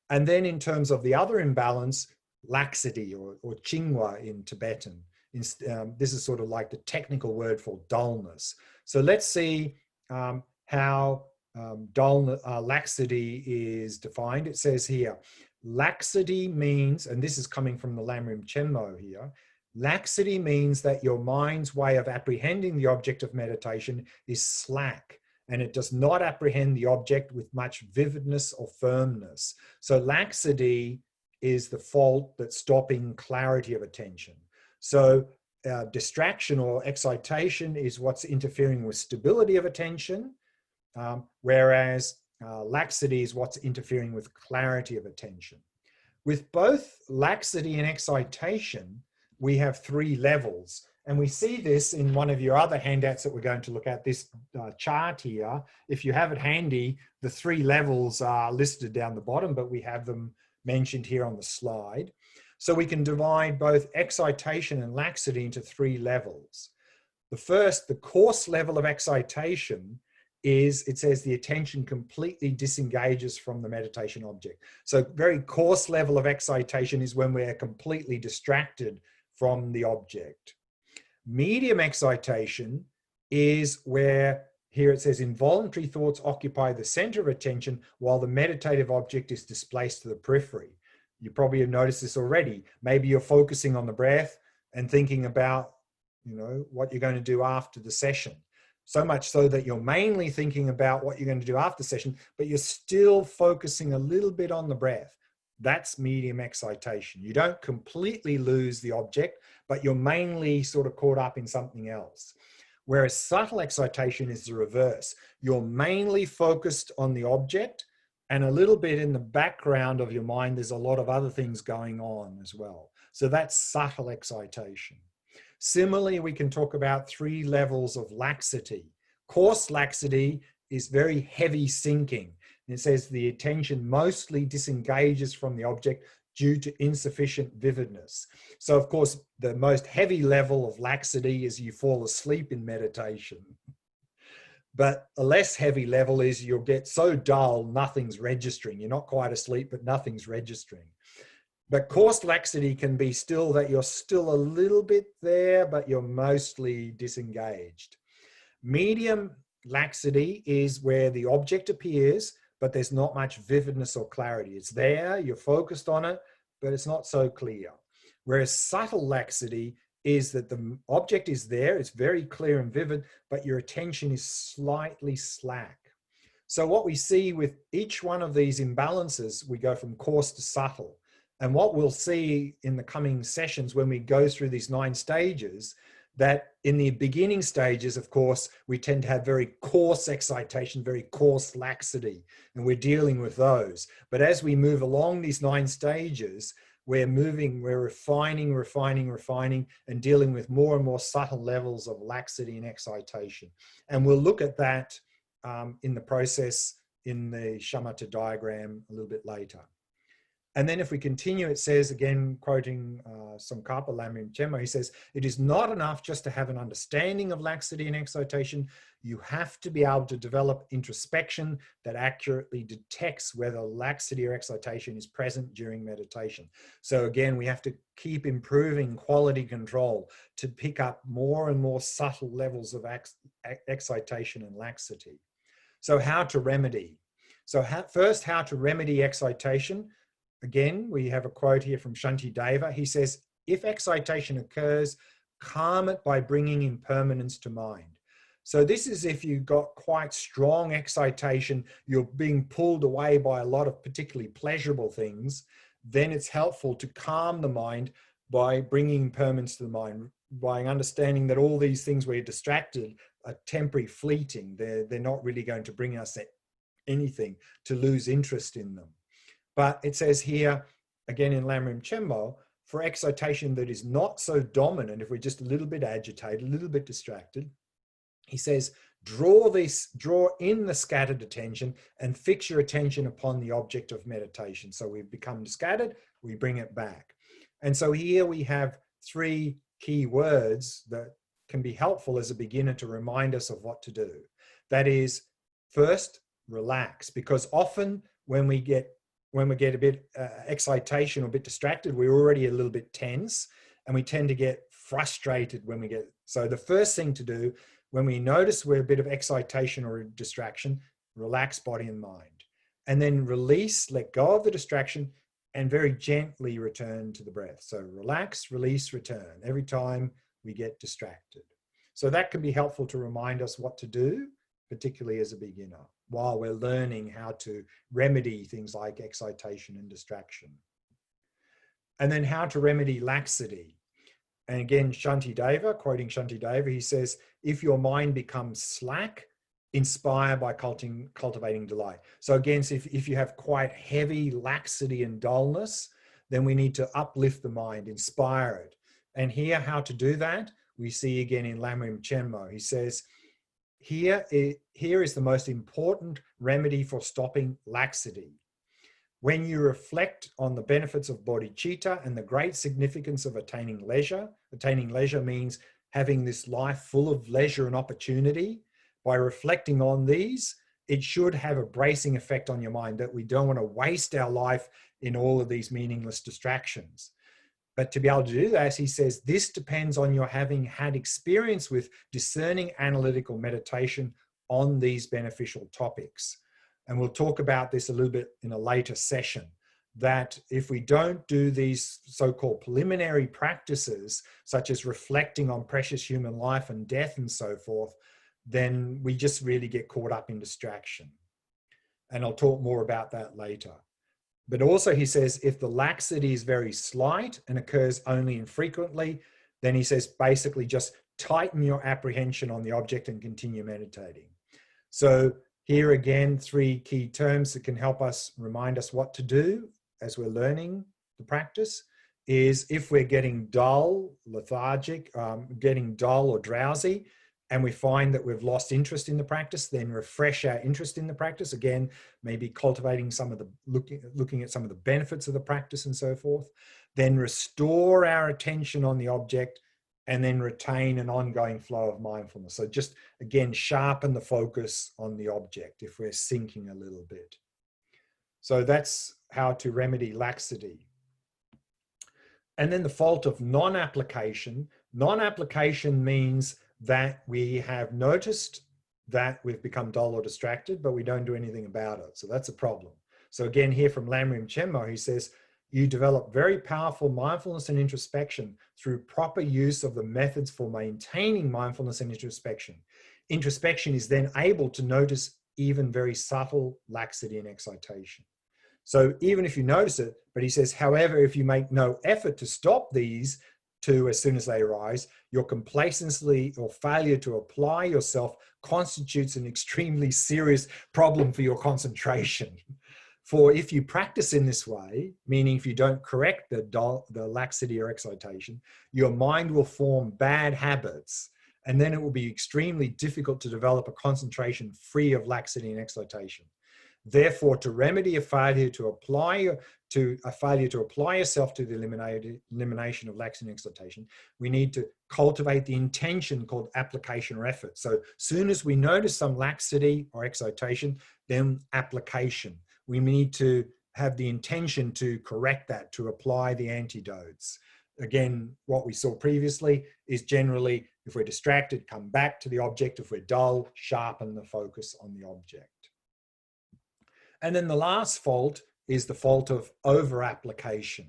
And then in terms of the other imbalance, laxity or chingwa in Tibetan. This is sort of like the technical word for dullness. So let's see how laxity is defined. It says here, laxity means, and this is coming from the Lamrim Chenmo here, laxity means that your mind's way of apprehending the object of meditation is slack, and it does not apprehend the object with much vividness or firmness. So laxity is the fault that's stopping clarity of attention. So distraction or excitation is what's interfering with stability of attention, whereas laxity is what's interfering with clarity of attention. With both laxity and excitation, we have 3 levels. And we see this in one of your other handouts that we're going to look at, this chart here. If you have it handy, the 3 levels are listed down the bottom, but we have them mentioned here on the slide. So we can divide both excitation and laxity into 3 levels. The first, the coarse level of excitation, is, it says, the attention completely disengages from the meditation object. So very coarse level of excitation is when we're completely distracted from the object. Medium excitation is where, here it says, involuntary thoughts occupy the center of attention while the meditative object is displaced to the periphery. You probably have noticed this already. Maybe you're focusing on the breath and thinking about, what you're going to do after the session. So much so that you're mainly thinking about what you're going to do after the session, but you're still focusing a little bit on the breath. That's medium excitation. You don't completely lose the object, but you're mainly sort of caught up in something else. Whereas subtle excitation is the reverse. You're mainly focused on the object, and a little bit in the background of your mind, there's a lot of other things going on as well. So that's subtle excitation. Similarly, we can talk about 3 levels of laxity. Coarse laxity is very heavy sinking. It says the attention mostly disengages from the object due to insufficient vividness. So of course, the most heavy level of laxity is you fall asleep in meditation. But a less heavy level is you'll get so dull, nothing's registering. You're not quite asleep, but nothing's registering. But coarse laxity can be still that you're still a little bit there, but you're mostly disengaged. Medium laxity is where the object appears, but there's not much vividness or clarity. It's there, you're focused on it, but it's not so clear. Whereas subtle laxity is that the object is there, it's very clear and vivid, but your attention is slightly slack. So what we see with each one of these imbalances, we go from coarse to subtle. And what we'll see in the coming sessions when we go through these 9 stages, that in the beginning stages, of course, we tend to have very coarse excitation, very coarse laxity, and we're dealing with those. But as we move along these 9 stages, we're refining, and dealing with more and more subtle levels of laxity and excitation. And we'll look at that in the process in the shamatha diagram a little bit later. And then if we continue, it says, again, quoting Tsongkhapa Lamrim Chenmo, he says, it is not enough just to have an understanding of laxity and excitation. You have to be able to develop introspection that accurately detects whether laxity or excitation is present during meditation. So again, we have to keep improving quality control to pick up more and more subtle levels of excitation and laxity. So how to remedy? So first, how to remedy excitation. Again, we have a quote here from Shantideva. He says, if excitation occurs, calm it by bringing impermanence to mind. So this is if you've got quite strong excitation, you're being pulled away by a lot of particularly pleasurable things, then it's helpful to calm the mind by bringing impermanence to the mind, by understanding that all these things where you're distracted are temporary, fleeting. They're not really going to bring us anything to lose interest in them. But it says here, again in Lamrim Chenmo, for excitation that is not so dominant, if we're just a little bit agitated, a little bit distracted, he says, draw in the scattered attention and fix your attention upon the object of meditation. So we've become scattered, we bring it back. And so here we have 3 key words that can be helpful as a beginner to remind us of what to do. That is, first, relax, because often when we get a bit excitation or a bit distracted, we're already a little bit tense, and we tend to get frustrated when we get. So the first thing to do when we notice we're a bit of excitation or distraction, relax body and mind, and then release, let go of the distraction, and very gently return to the breath. So relax, release, return every time we get distracted. So that can be helpful to remind us what to do, particularly as a beginner, while we're learning how to remedy things like excitation and distraction. And then how to remedy laxity. And again, Shantideva, quoting Shantideva, he says, if your mind becomes slack, inspire by cultivating delight. So again, if you have quite heavy laxity and dullness, then we need to uplift the mind, inspire it. And here, how to do that, we see again in Lamrim Chenmo. He says, here is the most important remedy for stopping laxity. When you reflect on the benefits of bodhicitta and the great significance of attaining leisure means having this life full of leisure and opportunity. By reflecting on these, it should have a bracing effect on your mind, that we don't want to waste our life in all of these meaningless distractions. But to be able to do that, he says, this depends on your having had experience with discerning analytical meditation on these beneficial topics. And we'll talk about this a little bit in a later session, that if we don't do these so-called preliminary practices, such as reflecting on precious human life and death and so forth, then we just really get caught up in distraction. And I'll talk more about that later. But also he says, if the laxity is very slight and occurs only infrequently, then he says, basically just tighten your apprehension on the object and continue meditating. So here again, 3 key terms that can help us remind us what to do as we're learning the practice is, if we're getting dull, lethargic, getting dull or drowsy, and we find that we've lost interest in the practice, then refresh our interest in the practice. Again, maybe cultivating some of the, looking at some of the benefits of the practice and so forth. Then restore our attention on the object, and then retain an ongoing flow of mindfulness. So just, again, sharpen the focus on the object if we're sinking a little bit. So that's how to remedy laxity. And then the fault of non-application. Non-application means that we have noticed that we've become dull or distracted, but we don't do anything about it. So that's a problem. So again, here from Lamrim Chenmo, he says, you develop very powerful mindfulness and introspection through proper use of the methods for maintaining mindfulness and introspection. Introspection is then able to notice even very subtle laxity and excitation. So even if you notice it, but he says, however, if you make no effort to stop these two as soon as they arise, your complacency or failure to apply yourself constitutes an extremely serious problem for your concentration. For if you practice in this way, meaning if you don't correct the laxity or excitation, your mind will form bad habits, and then it will be extremely difficult to develop a concentration free of laxity and excitation. Therefore, to remedy a failure to apply yourself to the elimination of laxity and excitation, we need to cultivate the intention called application or effort. So soon as we notice some laxity or excitation, then application. We need to have the intention to correct that, to apply the antidotes. Again, what we saw previously is generally, if we're distracted, come back to the object. If we're dull, sharpen the focus on the object. And then the last fault is the fault of over-application.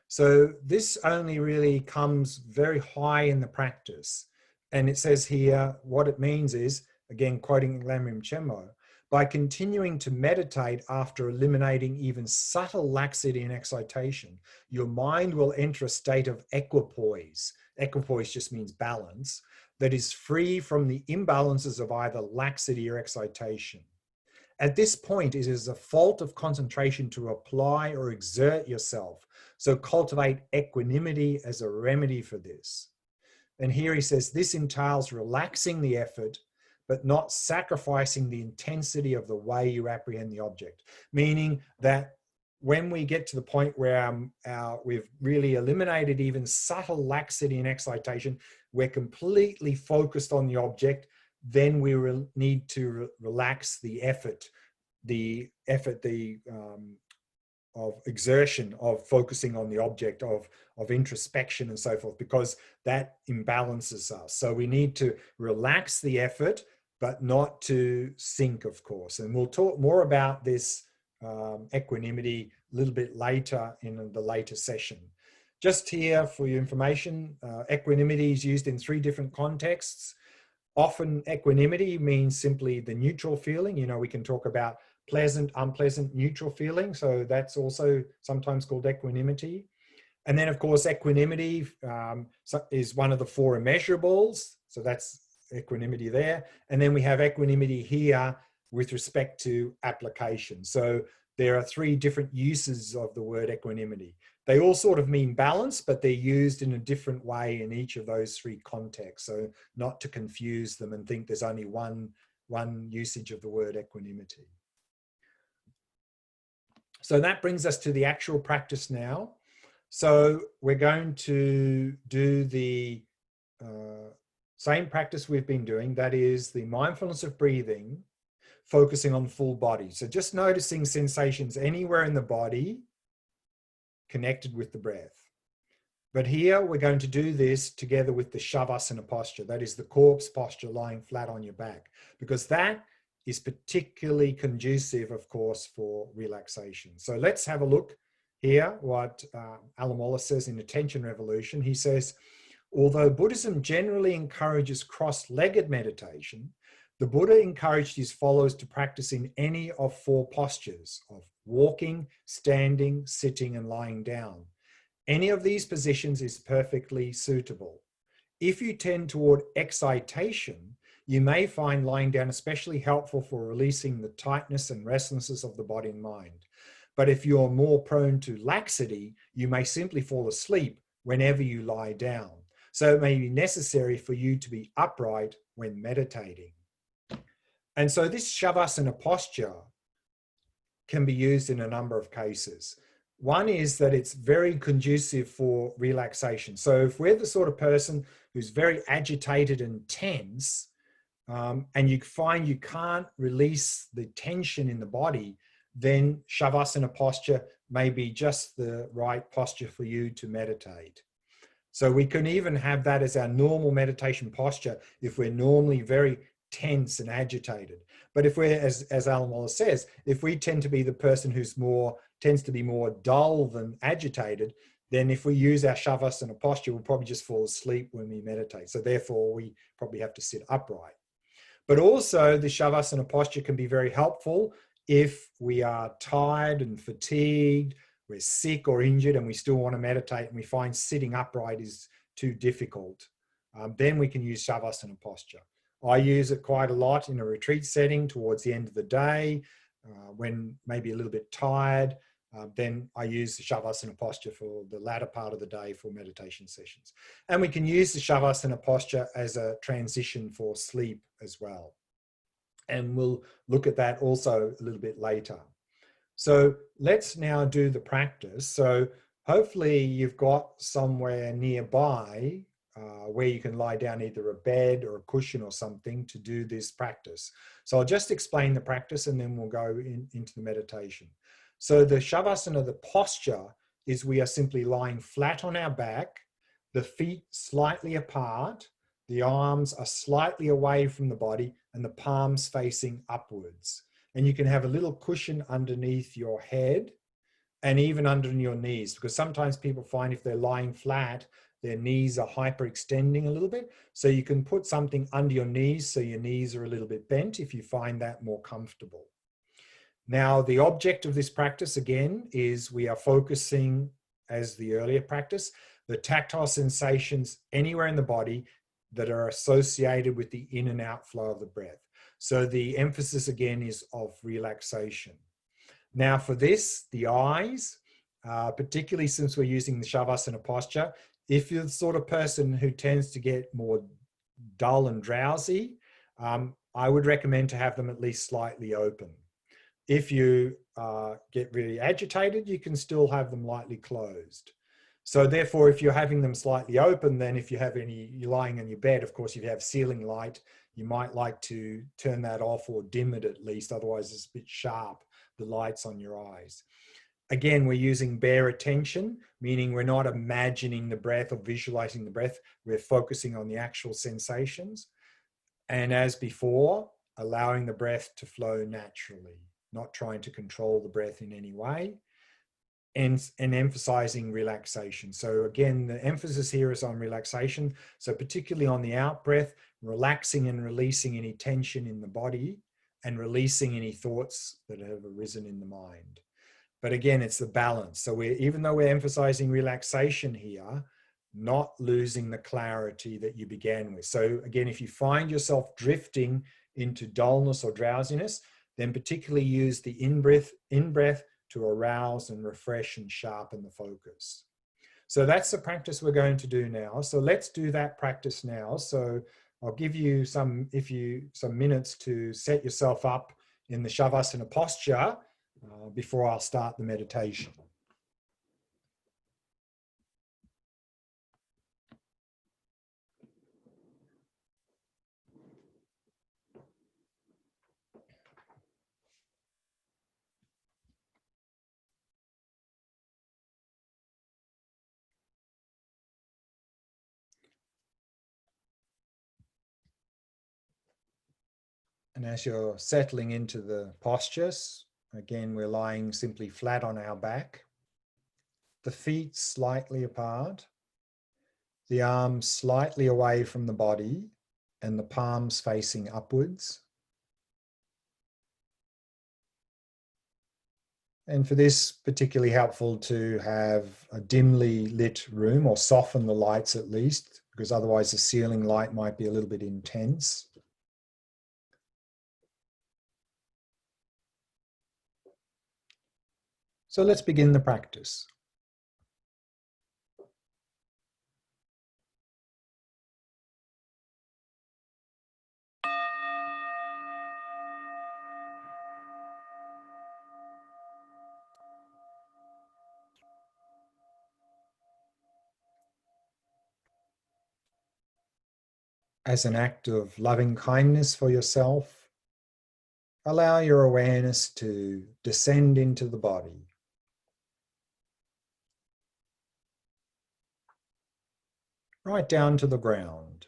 So this only really comes very high in the practice. And it says here, what it means is, again, quoting Lamrim Chenmo, by continuing to meditate after eliminating even subtle laxity and excitation, your mind will enter a state of equipoise. Equipoise just means balance, that is free from the imbalances of either laxity or excitation. At this point, it is a fault of concentration to apply or exert yourself. So cultivate equanimity as a remedy for this. And here he says, this entails relaxing the effort, but not sacrificing the intensity of the way you apprehend the object. Meaning that when we get to the point where we've really eliminated even subtle laxity and excitation, we're completely focused on the object, then we need to relax the effort of exertion, of focusing on the object, of introspection and so forth, because that imbalances us. So we need to relax the effort, but not to sink, of course. And we'll talk more about this equanimity a little bit later in the later session. Just here for your information, equanimity is used in 3 different contexts. Often equanimity means simply the neutral feeling. You know, we can talk about pleasant, unpleasant, neutral feeling. So that's also sometimes called equanimity. And then, of course, equanimity is one of the 4 immeasurables. So that's equanimity there. And then we have equanimity here with respect to application. So there are 3 different uses of the word equanimity. They all sort of mean balance, but they're used in a different way in each of those 3 contexts. So not to confuse them and think there's only one usage of the word equanimity. So that brings us to the actual practice now. So we're going to do the same practice we've been doing. That is the mindfulness of breathing, focusing on full body. So just noticing sensations anywhere in the body connected with the breath. But here we're going to do this together with the shavasana posture. That is the corpse posture, lying flat on your back, because that is particularly conducive, of course, for relaxation. So let's have a look here what Alan Wallace says in Attention Revolution. He says, although Buddhism generally encourages cross-legged meditation, the Buddha encouraged his followers to practice in any of 4 postures of walking, standing, sitting, and lying down. Any of these positions is perfectly suitable. If you tend toward excitation, you may find lying down especially helpful for releasing the tightness and restlessness of the body and mind. But if you're more prone to laxity, you may simply fall asleep whenever you lie down. So it may be necessary for you to be upright when meditating. And so this shavasana posture can be used in a number of cases. One is that it's very conducive for relaxation. So if we're the sort of person who's very agitated and tense, and you find you can't release the tension in the body, then shavasana posture may be just the right posture for you to meditate. So we can even have that as our normal meditation posture if we're normally very tense and agitated. But if we're, as Alan Wallace says, if we tend to be the person who's tends to be more dull than agitated, then if we use our shavasana posture, we'll probably just fall asleep when we meditate. So therefore, we probably have to sit upright. But also the shavasana posture can be very helpful if we are tired and fatigued, we're sick or injured, and we still want to meditate, and we find sitting upright is too difficult. Then we can use shavasana posture. I use it quite a lot in a retreat setting towards the end of the day, when maybe a little bit tired. Then I use the shavasana posture for the latter part of the day for meditation sessions. And we can use the shavasana posture as a transition for sleep as well. And we'll look at that also a little bit later. So let's now do the practice. So hopefully you've got somewhere nearby where you can lie down, either a bed or a cushion or something, to do this practice. So I'll just explain the practice and then we'll go into the meditation. So the shavasana, the posture, is we are simply lying flat on our back, the feet slightly apart, the arms are slightly away from the body, and the palms facing upwards. And you can have a little cushion underneath your head and even under your knees, because sometimes people find if they're lying flat, their knees are hyperextending a little bit. So you can put something under your knees so your knees are a little bit bent if you find that more comfortable. Now, the object of this practice, again, is we are focusing, as the earlier practice, the tactile sensations anywhere in the body that are associated with the in and out flow of the breath. So the emphasis, again, is of relaxation. Now, for this, the eyes, particularly since we're using the shavasana posture, if you're the sort of person who tends to get more dull and drowsy, I would recommend to have them at least slightly open. If you get really agitated, you can still have them lightly closed. So therefore, if you're having them slightly open, then if you have any, you're lying in your bed, of course, if you have ceiling light, you might like to turn that off or dim it at least. Otherwise, it's a bit sharp, the lights on your eyes. Again, we're using bare attention, meaning we're not imagining the breath or visualizing the breath. We're focusing on the actual sensations. And as before, allowing the breath to flow naturally, not trying to control the breath in any way, and emphasizing relaxation. So again, the emphasis here is on relaxation. So particularly on the out breath, relaxing and releasing any tension in the body and releasing any thoughts that have arisen in the mind. But again, it's the balance. So even though we're emphasizing relaxation here, not losing the clarity that you began with. So again, if you find yourself drifting into dullness or drowsiness, then particularly use the in-breath to arouse and refresh and sharpen the focus. So that's the practice we're going to do now. So let's do that practice now. So I'll give you some minutes to set yourself up in the shavasana posture before I'll start the meditation. And as you're settling into the postures, again, we're lying simply flat on our back, the feet slightly apart, the arms slightly away from the body, and the palms facing upwards. And for this, particularly helpful to have a dimly lit room, or soften the lights at least, because otherwise the ceiling light might be a little bit intense. So let's begin the practice. As an act of loving kindness for yourself, allow your awareness to descend into the body. Right down to the ground.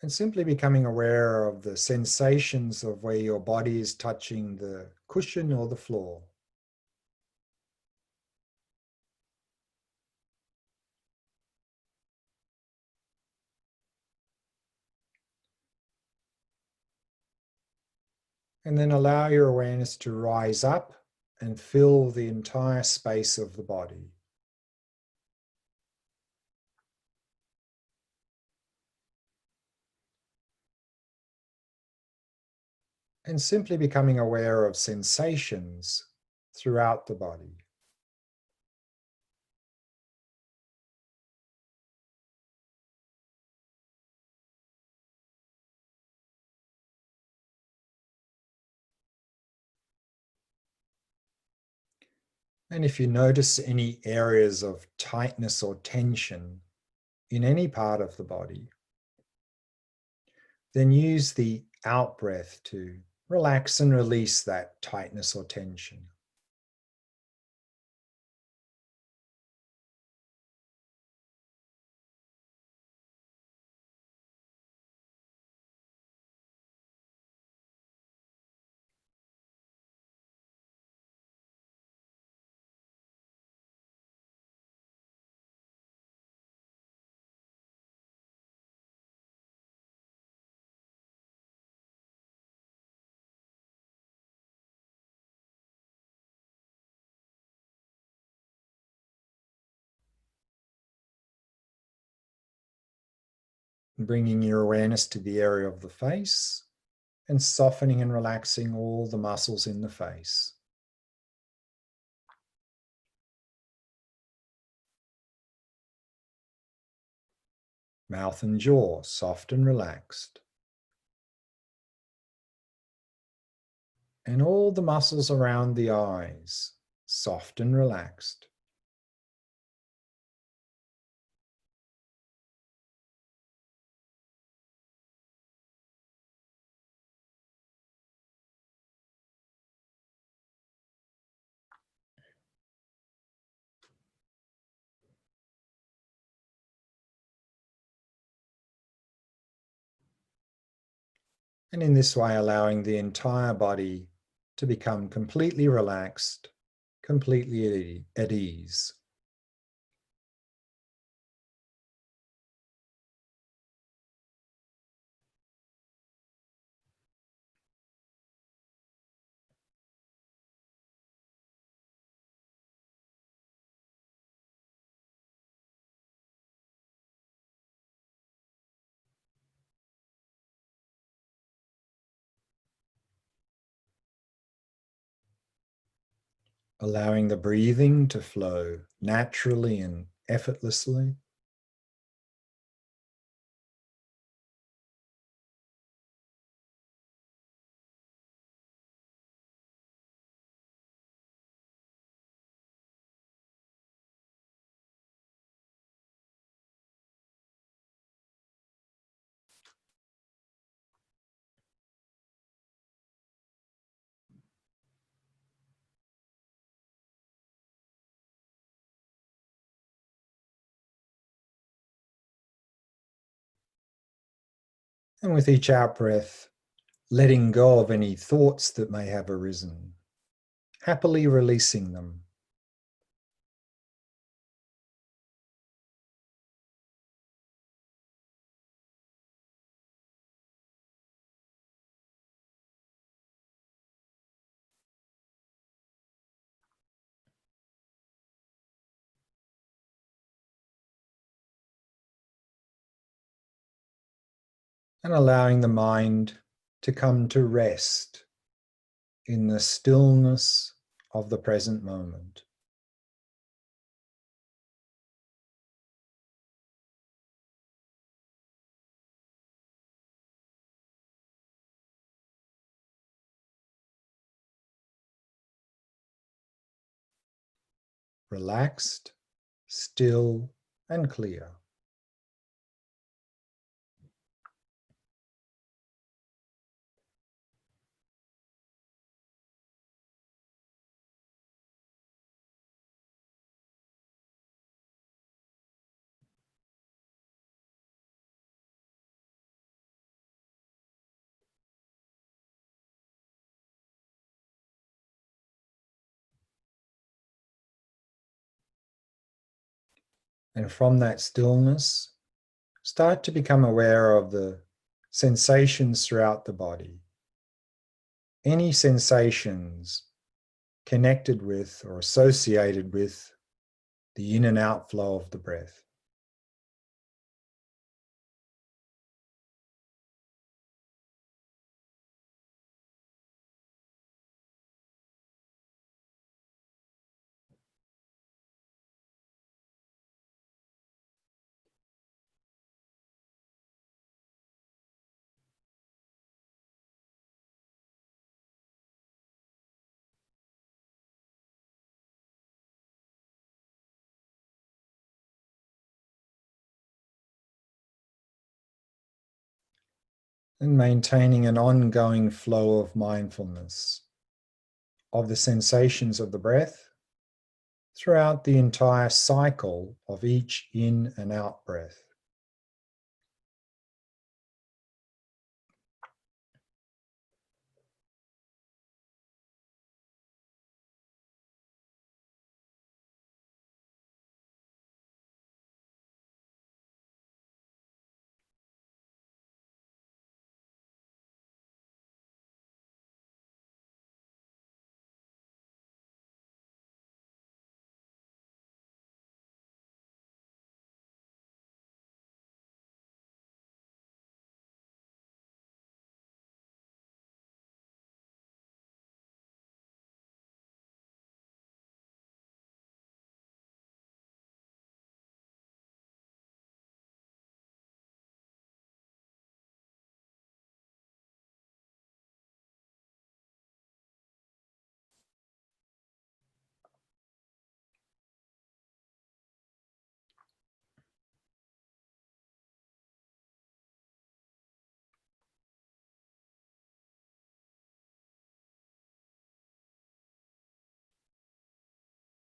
And simply becoming aware of the sensations of where your body is touching the cushion or the floor. And then allow your awareness to rise up and fill the entire space of the body. And simply becoming aware of sensations throughout the body. And if you notice any areas of tightness or tension in any part of the body, then use the out breath to relax and release that tightness or tension. Bringing your awareness to the area of the face and softening and relaxing all the muscles in the face. Mouth and jaw soft and relaxed. And all the muscles around the eyes soft and relaxed. And in this way, allowing the entire body to become completely relaxed, completely at ease. Allowing the breathing to flow naturally and effortlessly. And with each out breath, letting go of any thoughts that may have arisen, happily releasing them. And allowing the mind to come to rest in the stillness of the present moment. Relaxed, still, and clear. And from that stillness, start to become aware of the sensations throughout the body. Any sensations connected with or associated with the in and out flow of the breath. And maintaining an ongoing flow of mindfulness of the sensations of the breath throughout the entire cycle of each in and out breath.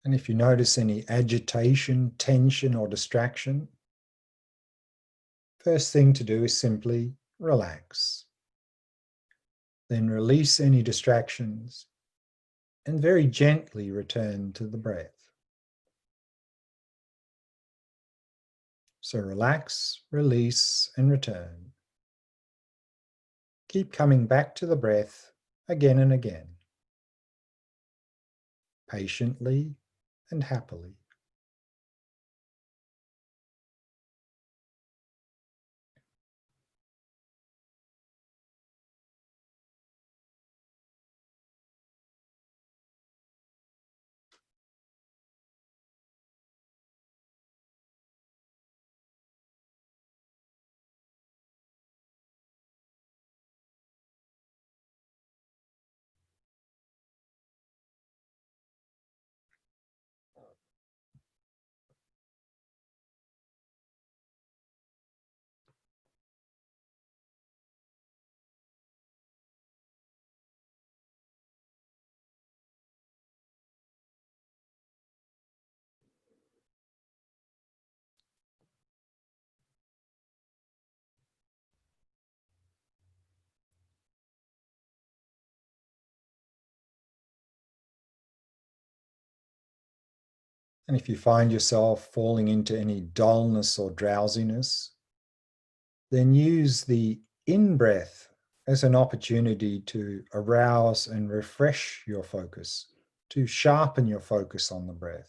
And if you notice any agitation, tension, or distraction, first thing to do is simply relax. Then release any distractions and very gently return to the breath. So relax, release, and return. Keep coming back to the breath again and again, patiently and happily. And if you find yourself falling into any dullness or drowsiness, then use the in-breath as an opportunity to arouse and refresh your focus, to sharpen your focus on the breath.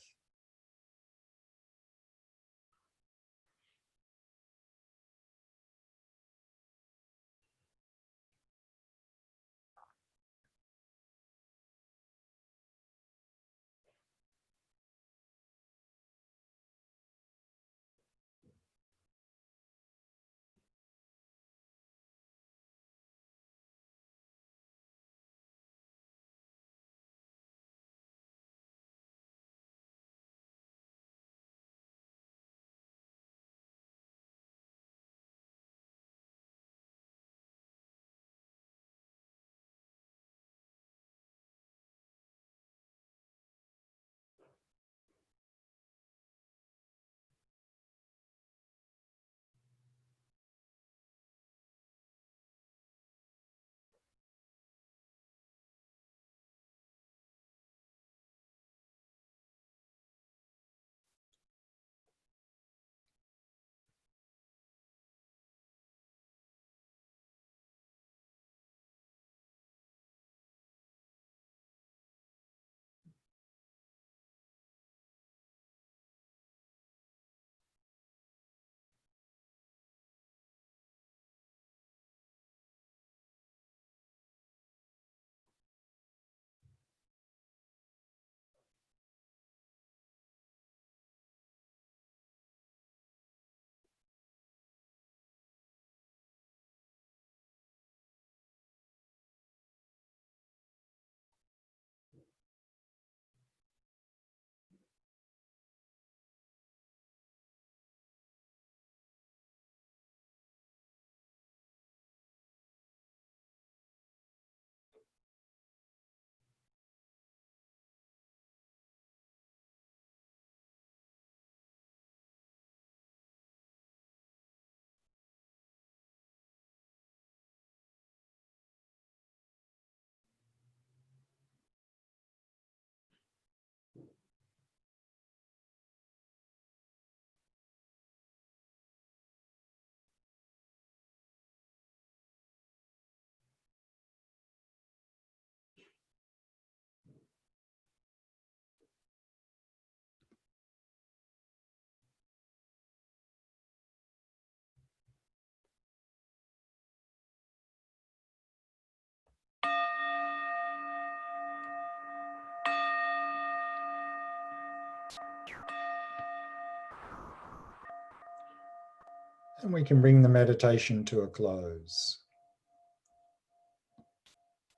And we can bring the meditation to a close.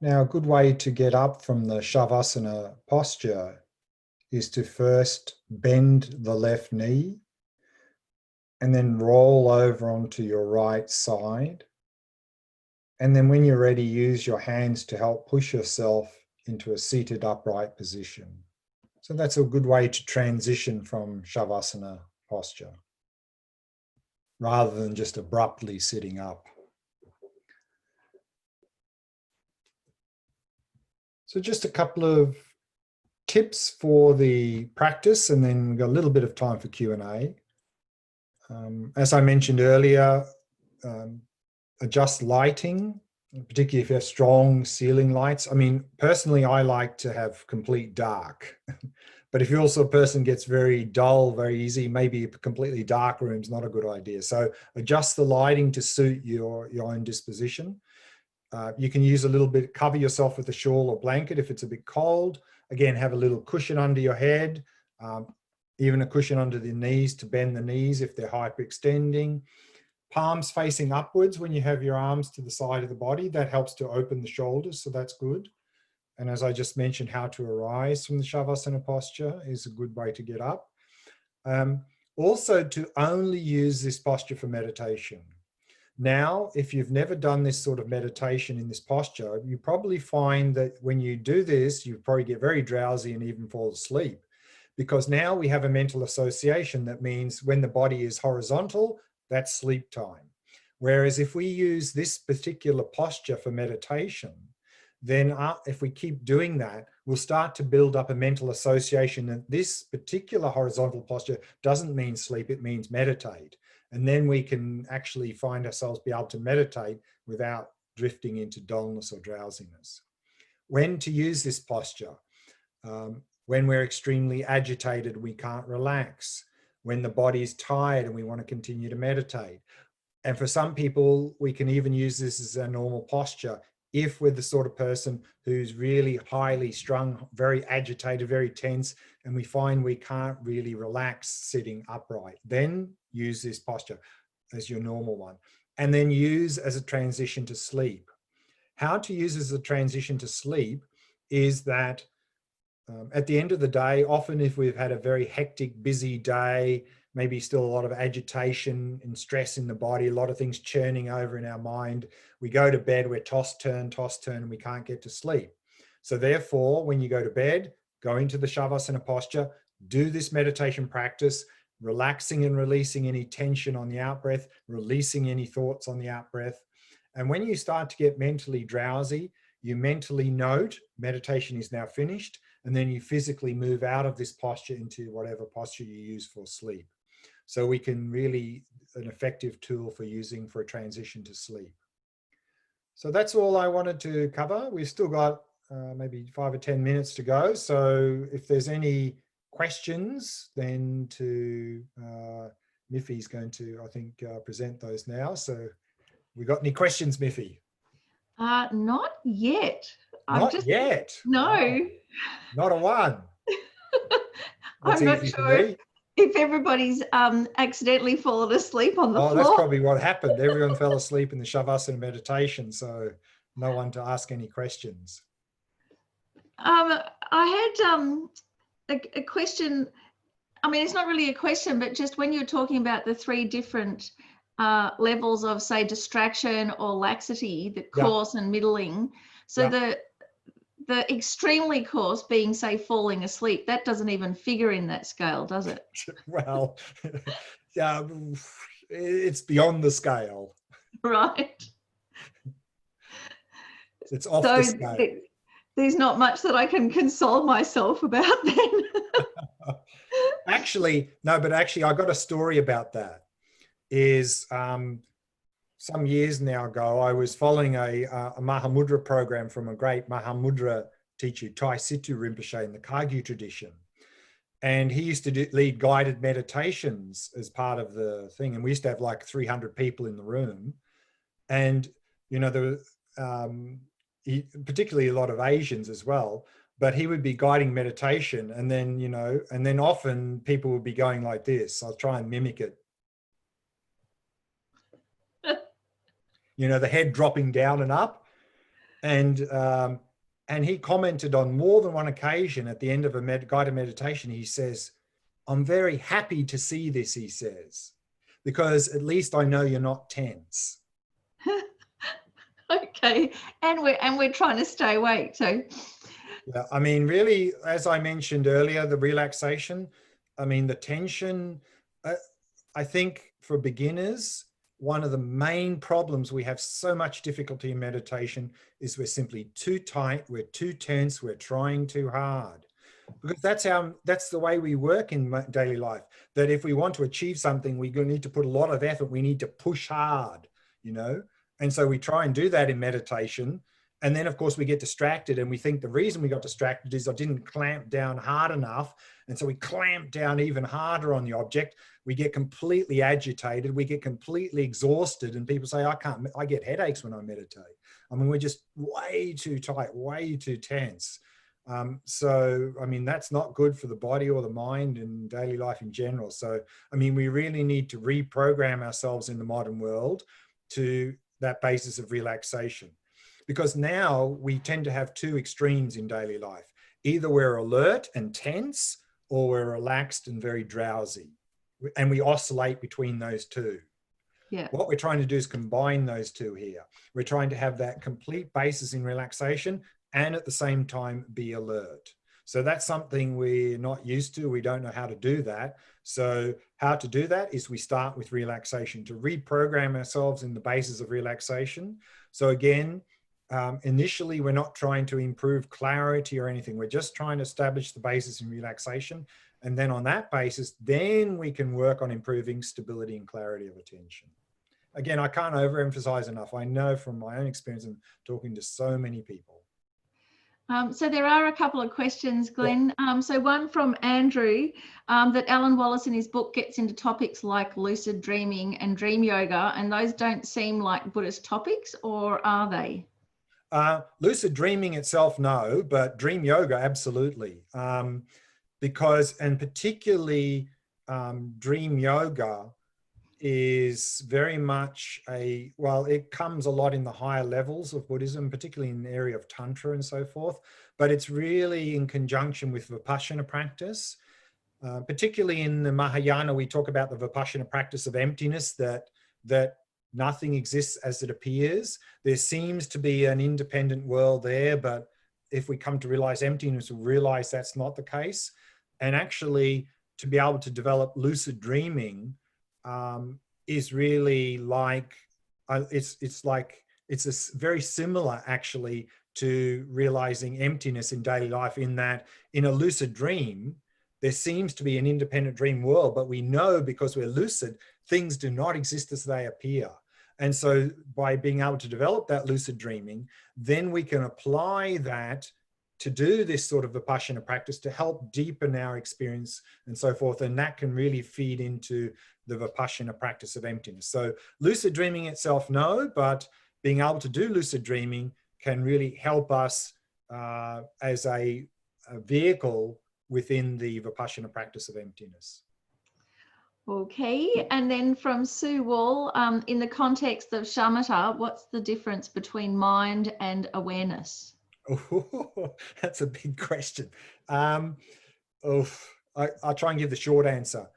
Now, a good way to get up from the shavasana posture is to first bend the left knee and then roll over onto your right side. And then when you're ready, use your hands to help push yourself into a seated upright position. So that's a good way to transition from shavasana posture rather than just abruptly sitting up. So just a couple of tips for the practice, and then we've got a little bit of time for Q&A. As I mentioned earlier, adjust lighting, particularly if you have strong ceiling lights. I mean, personally, I like to have complete dark. But if you're also a person gets very dull very easy, maybe a completely dark room is not a good idea. So adjust the lighting to suit your own disposition. You can use a little bit, cover yourself with a shawl or blanket if it's a bit cold. Again, have a little cushion under your head, even a cushion under the knees to bend the knees if they're hyperextending. Palms facing upwards when you have your arms to the side of the body. That helps to open the shoulders, so that's good. And as I just mentioned, how to arise from the shavasana posture is a good way to get up. Also, to only use this posture for meditation. Now, if you've never done this sort of meditation in this posture, you probably find that when you do this, you probably get very drowsy and even fall asleep. Because now we have a mental association that means when the body is horizontal, that's sleep time. Whereas if we use this particular posture for meditation, then if we keep doing that, we'll start to build up a mental association that this particular horizontal posture doesn't mean sleep, it means meditate. And then we can actually find ourselves be able to meditate without drifting into dullness or drowsiness. When to use this posture? When we're extremely agitated, we can't relax. When the body is tired and we want to continue to meditate. And for some people, we can even use this as a normal posture if we're the sort of person who's really highly strung, very agitated, very tense, and we find we can't really relax sitting upright. Then use this posture as your normal one. And then use as a transition to sleep. How to use as a transition to sleep is that at the end of the day, often if we've had a very hectic, busy day, maybe still a lot of agitation and stress in the body, a lot of things churning over in our mind, we go to bed, we're toss, turn, and we can't get to sleep. So therefore, when you go to bed, go into the shavasana posture, do this meditation practice, relaxing and releasing any tension on the out breath, releasing any thoughts on the out breath. And when you start to get mentally drowsy, you mentally note meditation is now finished, and then you physically move out of this posture into whatever posture you use for sleep. So we can really, an effective tool for using for a transition to sleep. So that's all I wanted to cover. We've still got maybe 5 or 10 minutes to go. So if there's any questions, then Miffy's going to, I think, present those now. So we got any questions, Miffy? Not yet. Not yet. No. Wow. Not a one. That's I'm not easy for sure me. if everybody's accidentally fallen asleep on the floor. That's probably what happened. Everyone fell asleep in the shavasana meditation, so no one to ask any questions. I had a question. I mean, it's not really a question, but just when you're talking about the 3 different levels of, say, distraction or laxity, the coarse and middling. So the extremely coarse being, say, falling asleep, that doesn't even figure in that scale, does it? Well, yeah, it's beyond the scale. Right. It's off the scale. There's not much that I can console myself about then. Actually, no, but actually I got a story about that. Is some years now ago, I was following a Mahamudra program from a great Mahamudra teacher, Tai Situ Rinpoche in the Kagyu tradition. And he used to lead guided meditations as part of the thing. And we used to have like 300 people in the room. And, you know, there were particularly a lot of Asians as well, but he would be guiding meditation. And then, you know, and then often people would be going like this. I'll try and mimic it. You know, the head dropping down and up. And he commented on more than one occasion at the end of a guided meditation, he says, I'm very happy to see this, he says, because at least I know you're not tense. Okay, and we're trying to stay awake. So Yeah, I mean, really, as I mentioned earlier, the relaxation, I mean, the tension, uh, I think for beginners, one of the main problems we have so much difficulty in meditation is we're simply too tight, we're too tense, we're trying too hard. Because that's the way we work in daily life, that if we want to achieve something, we need to put a lot of effort, we need to push hard, you know. And so we try and do that in meditation, and then of course we get distracted, and we think the reason we got distracted is I didn't clamp down hard enough, and so we clamp down even harder on the object. We get completely agitated, we get completely exhausted, and people say, I get headaches when I meditate. I mean, we're just way too tight, way too tense. So, I mean, that's not good for the body or the mind and daily life in general. So, I mean, we really need to reprogram ourselves in the modern world to that basis of relaxation, because now we tend to have two extremes in daily life. Either we're alert and tense, or we're relaxed and very drowsy. And we oscillate between those two. Yeah. What we're trying to do is combine those two here. We're trying to have that complete basis in relaxation and at the same time be alert. So that's something we're not used to. We don't know how to do that. So how to do that is we start with relaxation, to reprogram ourselves in the basis of relaxation. So again, initially, we're not trying to improve clarity or anything. We're just trying to establish the basis in relaxation. And then on that basis, then we can work on improving stability and clarity of attention. Again, I can't overemphasize enough. I know from my own experience and talking to so many people. So there are a couple of questions, Glenn. Yeah. So one from Andrew, that Alan Wallace in his book gets into topics like lucid dreaming and dream yoga, and those don't seem like Buddhist topics, or are they? Lucid dreaming itself, no, but dream yoga, absolutely. Because, and particularly dream yoga is very much well, it comes a lot in the higher levels of Buddhism, particularly in the area of Tantra and so forth, but it's really in conjunction with Vipassana practice. Particularly in the Mahayana, we talk about the Vipassana practice of emptiness, that nothing exists as it appears. There seems to be an independent world there, but if we come to realize emptiness, we realize that's not the case. And actually, to be able to develop lucid dreaming is really like, it's very similar actually to realizing emptiness in daily life, in that in a lucid dream, there seems to be an independent dream world, but we know because we're lucid, things do not exist as they appear. And so by being able to develop that lucid dreaming, then we can apply that to do this sort of Vipassana practice to help deepen our experience and so forth. And that can really feed into the Vipassana practice of emptiness. So lucid dreaming itself, no, but being able to do lucid dreaming can really help us as a vehicle within the Vipassana practice of emptiness. Okay, and then from Sue Wall, in the context of shamatha, what's the difference between mind and awareness? Oh, that's a big question. I'll try and give the short answer.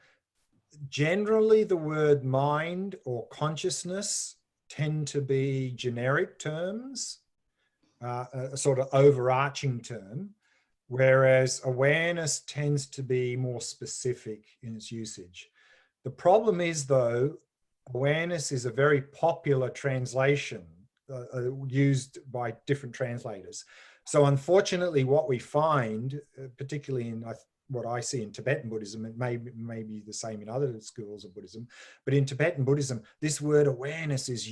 Generally, the word mind or consciousness tend to be generic terms, a sort of overarching term, whereas awareness tends to be more specific in its usage. The problem is, though, awareness is a very popular translation used by different translators. So unfortunately, what we find, particularly in what I see in Tibetan Buddhism, it may be the same in other schools of Buddhism, but in Tibetan Buddhism, this word awareness is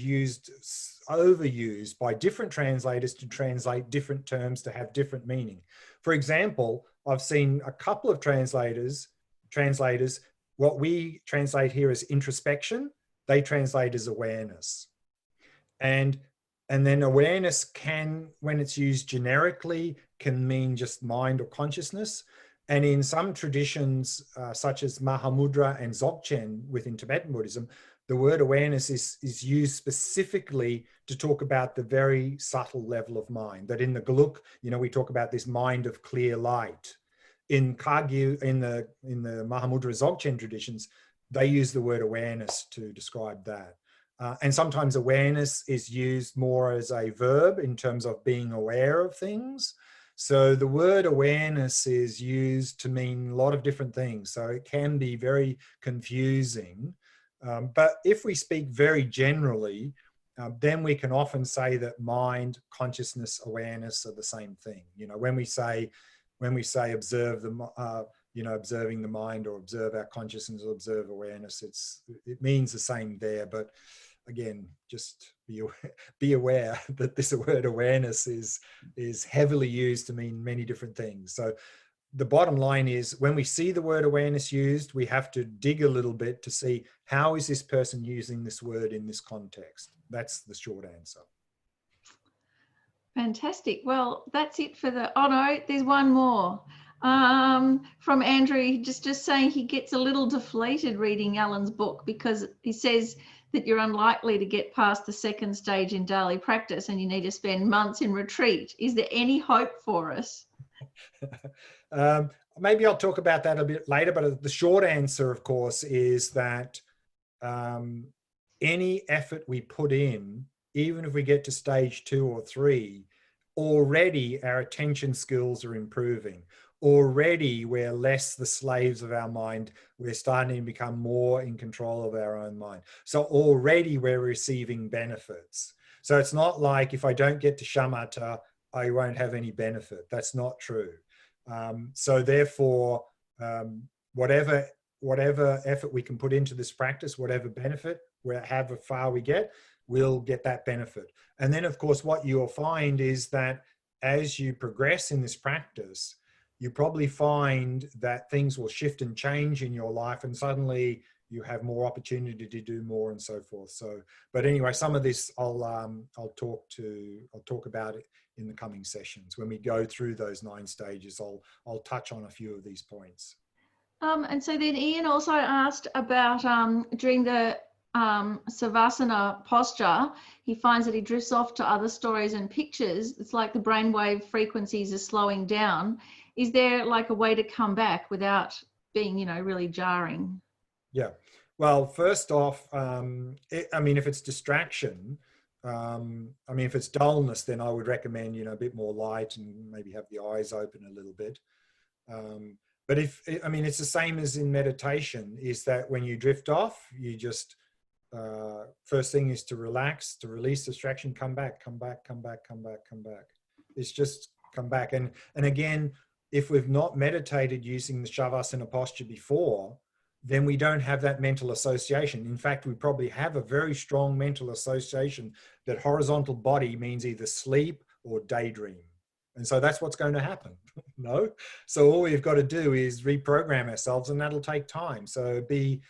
overused by different translators to translate different terms to have different meaning. For example, I've seen a couple of translators, what we translate here as introspection, they translate as awareness. And then awareness can, when it's used generically, can mean just mind or consciousness. And in some traditions, such as Mahamudra and Dzogchen within Tibetan Buddhism, the word awareness is used specifically to talk about the very subtle level of mind. That in the Geluk, we talk about this mind of clear light. In Kagyu, in the Mahamudra Dzogchen traditions, they use the word awareness to describe that. And sometimes awareness is used more as a verb in terms of being aware of things. So the word awareness is used to mean a lot of different things. So it can be very confusing. But if we speak very generally, then we can often say that mind, consciousness, awareness are the same thing. You know, when we say observe the, observing the mind, or observe our consciousness, or observe awareness, it means the same there. But again, just be aware that this word awareness is heavily used to mean many different things. So the bottom line is, when we see the word awareness used, we have to dig a little bit to see, how is this person using this word in this context? That's the short answer. Fantastic. Well, that's it for the, oh no, there's one more. From Andrew, just saying he gets a little deflated reading Alan's book, because he says that you're unlikely to get past the second stage in daily practice and you need to spend months in retreat. Is there any hope for us? Maybe I'll talk about that a bit later, but the short answer, of course, is that any effort we put in, even if we get to stage 2 or 3, already our attention skills are improving. Already we're less the slaves of our mind. We're starting to become more in control of our own mind. So already we're receiving benefits. So it's not like, if I don't get to shamatha, I won't have any benefit. That's not true. So therefore, whatever effort we can put into this practice, whatever benefit, however far we get, we'll get that benefit. And then, of course, what you'll find is that as you progress in this practice, you probably find that things will shift and change in your life, and suddenly you have more opportunity to do more and so forth. So, but anyway, some of this I'll talk about it in the coming sessions. When we go through those 9 stages, I'll touch on a few of these points. And so then Ian also asked about during the shavasana posture, he finds that he drifts off to other stories and pictures. It's like the brainwave frequencies are slowing down. Is there like a way to come back without being, really jarring? Yeah. Well, first off, I mean, if it's distraction, if it's dullness, then I would recommend, a bit more light and maybe have the eyes open a little bit. But it's the same as in meditation, is that when you drift off, you just, first thing is to relax, to release distraction, come back. It's just come back. And again, if we've not meditated using the shavasana posture before, then we don't have that mental association. In fact, we probably have a very strong mental association that horizontal body means either sleep or daydream. And so that's what's going to happen. No? So all we've got to do is reprogram ourselves, and that'll take time. So be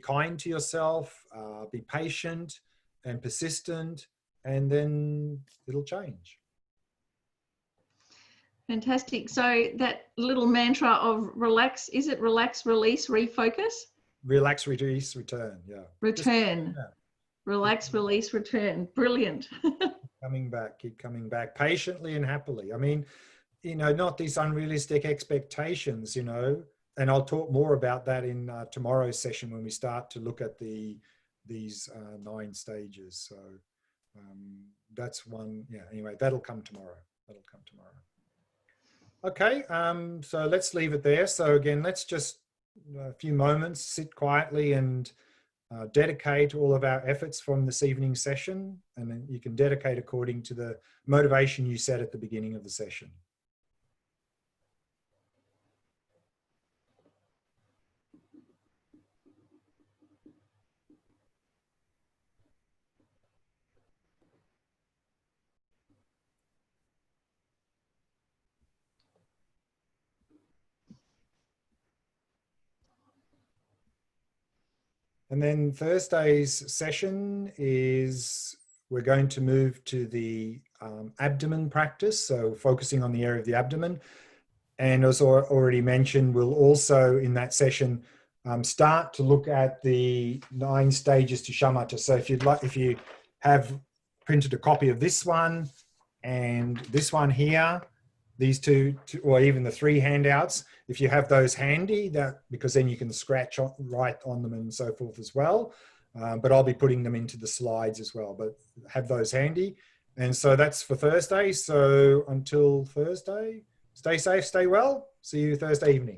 kind to yourself, be patient and persistent, and then it'll change. Fantastic. So that little mantra of relax, is it relax, release, refocus? Relax, release, return. Yeah. Return. Relax, release, return. Brilliant. Keep coming back patiently and happily. I mean, not these unrealistic expectations, and I'll talk more about that in tomorrow's session when we start to look at these 9 stages. So that's one. Yeah. Anyway, that'll come tomorrow. Okay. So let's leave it there. So again, let's just a few moments, sit quietly and dedicate all of our efforts from this evening's session. And then you can dedicate according to the motivation you set at the beginning of the session. And then Thursday's session is, we're going to move to the abdomen practice. So focusing on the area of the abdomen. And as already mentioned, we'll also in that session start to look at the 9 stages to shamatha. So if you have printed a copy of this one and this one here, these two, or even the 3 handouts, if you have those handy, because then you can scratch right on them and so forth as well. But I'll be putting them into the slides as well, but have those handy. And so that's for Thursday. So until Thursday, stay safe, stay well. See you Thursday evening.